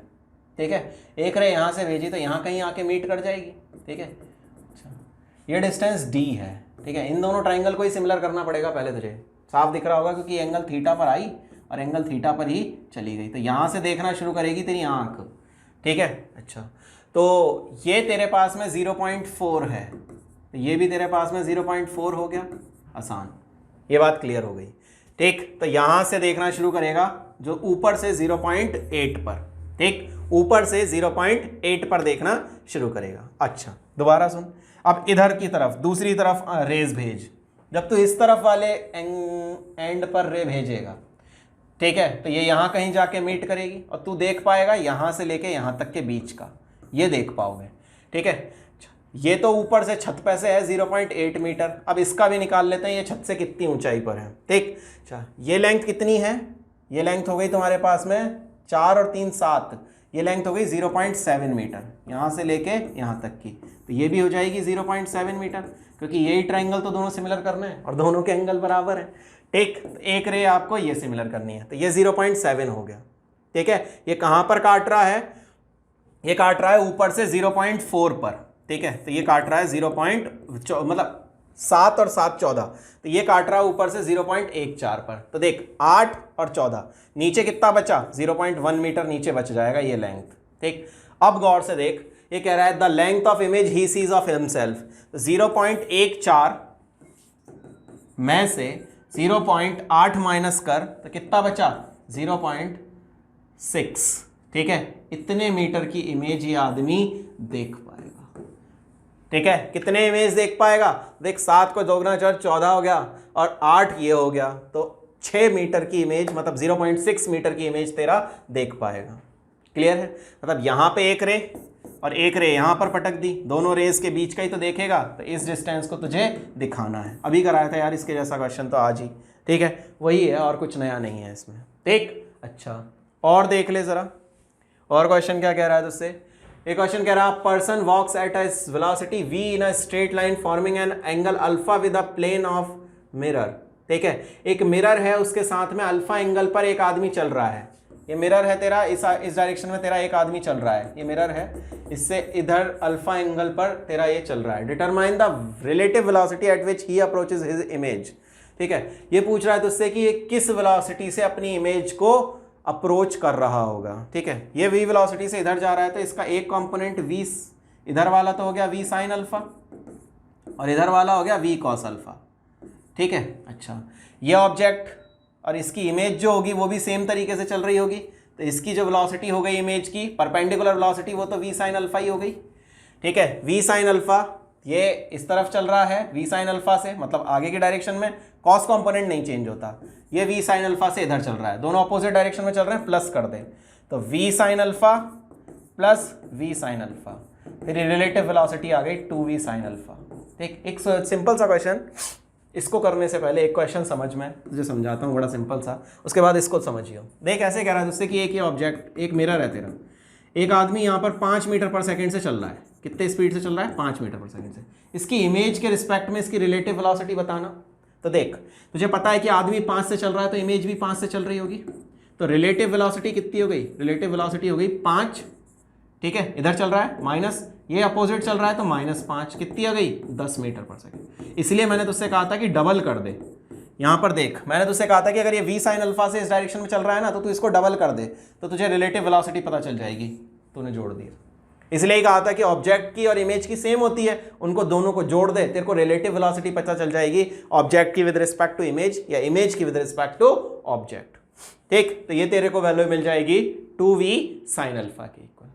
ठीक है, एक रे यहाँ से भेजी तो यहाँ कहीं आके मीट कर जाएगी। ठीक है, अच्छा, ये डिस्टेंस डी है। ठीक है, इन दोनों ट्राइंगल को ही सिमिलर करना पड़ेगा पहले तुझे। साफ दिख रहा होगा क्योंकि एंगल थीटा पर आई और एंगल थीटा पर ही चली गई, तो यहाँ से देखना शुरू करेगी तेरी आँख। ठीक है, अच्छा, तो ये तेरे पास में 0.4 है, तो ये भी तेरे पास में 0.4 हो गया। आसान, ये बात क्लियर हो गई। ठीक, तो यहाँ से देखना शुरू करेगा जो ऊपर से 0.8 पर। ठीक, ऊपर से 0.8 पर देखना शुरू करेगा। अच्छा, दोबारा सुन। अब इधर की तरफ, दूसरी तरफ रेज भेज। जब तू इस तरफ वाले एंड पर रे भेजेगा, ठीक है, तो ये यहाँ कहीं जाके मीट करेगी और तू देख पाएगा यहाँ से लेके यहाँ तक के बीच का, ये देख पाओगे। ठीक है, ये तो ऊपर से छत पे से है 0.8 मीटर। अब इसका भी निकाल लेते हैं, ये छत से कितनी ऊंचाई पर है। ठीक, अच्छा, ये लेंथ कितनी है? ये लेंथ हो गई तुम्हारे पास में 4 और 3 7, ये लेंथ हो गई 0.7 मीटर, यहाँ से लेके यहाँ तक की, तो ये भी हो जाएगी 0.7 मीटर, क्योंकि यही ट्राइंगल तो दोनों सिमिलर करना है और दोनों के एंगल बराबर है। ठीक, एक रे आपको ये सिमिलर करनी है, तो ये 0.7 हो गया। ठीक है, ये कहाँ पर काट रहा है? ये काट रहा है ऊपर से 0.4 पर। ठीक है, तो ये काट रहा है मतलब 7 और 7 14, तो ये काट रहा है ऊपर से 0.14 पर। तो देख 8 और 14, नीचे कितना बचा? 0.1 मीटर नीचे बच जाएगा ये लेंथ। ठीक, अब गौर से देख, ये कह रहा है the length of image he sees of himself. 0.14 में से 0.8 माइनस कर तो कितना बचा? 0.6। ठीक है, इतने मीटर की इमेज ये आदमी देख पाएगा। ठीक है, कितने इमेज देख पाएगा? देख 7 को 2 गुना 4 14 हो गया और 8 ये हो गया, तो 6 मीटर की इमेज, मतलब 0.6 मीटर की इमेज तेरा देख पाएगा। क्लियर है? मतलब यहाँ पे एक रे और एक रे यहाँ पर पटक दी, दोनों रेस के बीच का ही तो देखेगा, तो इस डिस्टेंस को तुझे दिखाना है। अभी कराया था यार इसके जैसा क्वेश्चन तो आज ही। ठीक है, वही है और कुछ नया नहीं है इसमें। ठीक, अच्छा, और देख ले ज़रा और क्वेश्चन क्या कह रहा है तुझसे। एक क्वेश्चन कह रहा है person walks at a velocity v in a straight line forming an angle alpha with a plane of mirror. ठीक है, एक मिरर है, उसके साथ में अल्फा एंगल पर एक आदमी चल रहा है। ये मिरर है तेरा, इस डायरेक्शन में तेरा एक आदमी चल रहा है, ये मिरर है, इससे इधर अल्फा एंगल पर तेरा ये चल रहा है। Determine the relative velocity at which he approaches his image. ठीक है, ये पूछ रहा है तुझसे कि ये किस वेलोसिटी से अपनी इमेज को अप्रोच कर रहा होगा। ठीक है, ये v वेलोसिटी से इधर जा रहा है, तो इसका एक कंपोनेंट v, इधर वाला तो हो गया v साइन अल्फा और इधर वाला हो गया v कॉस अल्फा। ठीक है, अच्छा, ये ऑब्जेक्ट और इसकी इमेज जो होगी वो भी सेम तरीके से चल रही होगी, तो इसकी जो वेलोसिटी हो गई इमेज की परपेंडिकुलर वेलोसिटी, वो तो v साइन अल्फा ही हो गई। ठीक है, v साइन अल्फा, ये इस तरफ चल रहा है v साइन अल्फा से, मतलब आगे की डायरेक्शन में कॉस कंपोनेंट नहीं चेंज होता, ये v साइन अल्फा से इधर चल रहा है, दोनों अपोजिट डायरेक्शन में चल रहे हैं, प्लस कर दे तो v sine alpha plus v sine alpha, फिर रिलेटिव वेलोसिटी आ गई 2v साइन अल्फा। ठीक, एक सिंपल सा क्वेश्चन, इसको करने से पहले एक क्वेश्चन समझ में तुझे समझाता हूँ, बड़ा सिंपल सा, उसके बाद इसको समझियो। देख ऐसे कह रहा है तुझसे कि एक ये ऑब्जेक्ट, एक मिरर है तेरा, एक आदमी यहाँ पर 5 मीटर पर सेकंड से चल रहा है, कितने स्पीड से चल रहा है, 5 मीटर पर सेकंड से, इसकी इमेज के रिस्पेक्ट में इसकी रिलेटिव वेलोसिटी बताना। तो देख तुझे पता है कि आदमी 5 से चल रहा है तो इमेज भी 5 से चल रही होगी, तो रिलेटिव वेलोसिटी कितनी हो गई, रिलेटिव वेलोसिटी हो गई 5, ठीक है, इधर चल रहा है माइनस, ये अपोजिट चल रहा है तो -5, कितनी आ गई 10 मीटर पर सेकंड। इसलिए मैंने तुझसे कहा था कि डबल कर दे, यहाँ पर देख मैंने तुझसे कहा था कि अगर ये v साइन अल्फा से इस डायरेक्शन में चल रहा है ना, तो तू इसको डबल कर दे तो तुझे रिलेटिव वेलोसिटी पता चल जाएगी, तूने जोड़ दिया। इसलिए ही कहा था कि ऑब्जेक्ट की और इमेज की सेम होती है, उनको दोनों को जोड़ दे, तेरे को रिलेटिव वेलोसिटी पता चल जाएगी, ऑब्जेक्ट की विद रिस्पेक्ट टू इमेज या इमेज की विद रिस्पेक्ट टू ऑब्जेक्ट। ठीक, तो ये तेरे को वैल्यू मिल जाएगी 2v साइन अल्फा के इक्वल।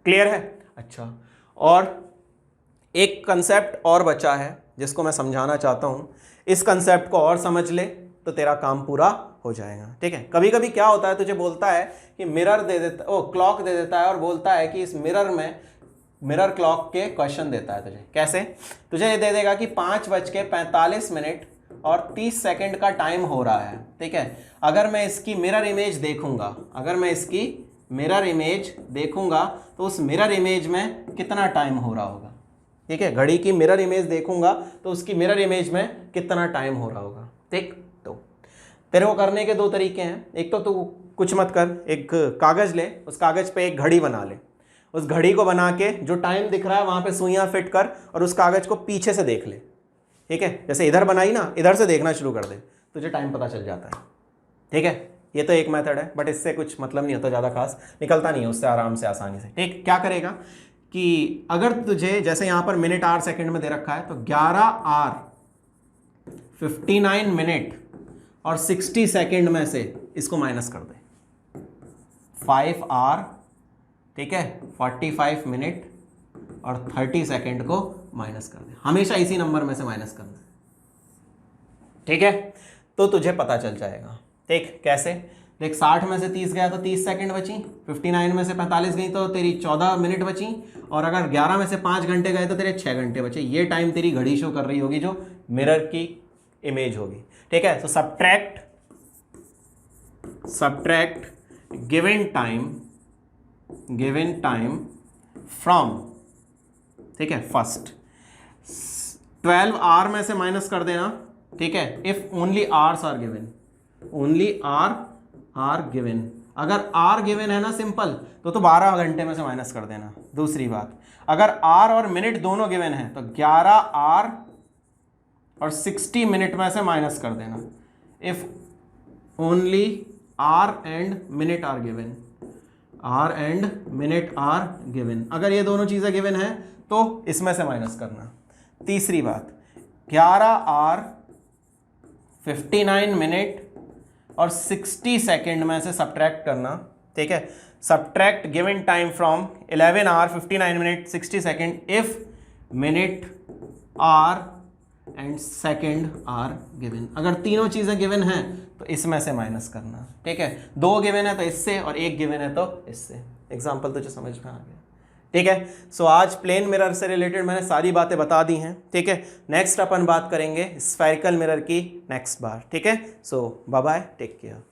क्लियर है? अच्छा, और एक कंसेप्ट और बचा है जिसको मैं समझाना चाहता हूं, इस कंसेप्ट को और समझ ले तो तेरा काम पूरा हो जाएगा। ठीक है, कभी कभी क्या होता है, तुझे बोलता है कि मिरर दे देता, ओ क्लॉक दे देता है और बोलता है कि इस मिरर में, मिरर क्लॉक के क्वेश्चन देता है तुझे, कैसे, तुझे ये दे देगा कि 5:45 और 30 सेकंड का टाइम हो रहा है। ठीक है, अगर मैं इसकी मिरर इमेज देखूंगा, अगर मैं इसकी मिरर इमेज देखूंगा तो उस मिरर इमेज में कितना टाइम हो रहा होगा। ठीक है, घड़ी की मिरर इमेज देखूंगा तो उसकी मिरर इमेज में कितना टाइम हो रहा होगा। ठीक, तो तेरे को करने के दो तरीके हैं, एक तो तू कुछ मत कर, एक कागज ले, उस कागज पे एक घड़ी बना ले, उस घड़ी को बना के जो टाइम दिख रहा है वहां पे सुइयां फिट कर और उस कागज को पीछे से देख ले। ठीक है, जैसे इधर बनाई ना, इधर से देखना शुरू कर दे, तुझे टाइम पता चल जाता है। ठीक है, ये तो एक मेथड है, बट इससे कुछ मतलब नहीं होता, ज़्यादा खास निकलता नहीं है उससे, आराम से आसानी से। ठीक, क्या करेगा कि अगर तुझे जैसे यहाँ पर मिनट आर सेकंड में दे रखा है तो 11:59 और 60 सेकंड में से इसको माइनस कर दे, 5 ठीक है, 45 मिनट और 30 सेकंड को माइनस कर दे, हमेशा इसी नंबर में से माइनस कर दे। ठीक है, तो तुझे पता चल जाएगा। ठीक, कैसे, देख 60 में से 30 गया तो 30 सेकंड बची, 59 में से 45 गई तो तेरी 14 मिनट बची, और अगर 11 में से 5 घंटे गए तो तेरे 6 घंटे बचे। ये टाइम तेरी घड़ी शो कर रही होगी जो मिरर की इमेज होगी। ठीक है, तो सब्ट्रैक्ट गिवन टाइम फ्रॉम, ठीक है, फर्स्ट 12 आवर में से माइनस कर देना। ठीक है, if only hours are given, only hour given, अगर आर गिवन है ना सिंपल, तो 12 घंटे में से माइनस कर देना। दूसरी बात, अगर आर और मिनट दोनों गिवन है तो 11 आर और 60 मिनट में से माइनस कर देना। If only hour and minute are given, hour and minute are given, अगर ये दोनों चीजें गिवन है तो इसमें से माइनस करना। तीसरी बात, 11 आर 59 मिनट और 60 सेकेंड में से सब्ट्रैक्ट करना। ठीक है, subtract given time from 11 hour 59 minute 60 second if minute hour and second are given, अगर तीनों चीजें गिवन हैं तो इसमें से माइनस करना। ठीक है, 2 गिवन है तो इससे और 1 गिवन है तो इससे। एग्जाम्पल तुझे समझ में आ गया? ठीक है, सो आज प्लेन मिरर से रिलेटेड मैंने सारी बातें बता दी हैं। ठीक है, नेक्स्ट अपन बात करेंगे स्फेरिकल मिरर की नेक्स्ट बार। ठीक है, सो बाय बाय, टेक केयर।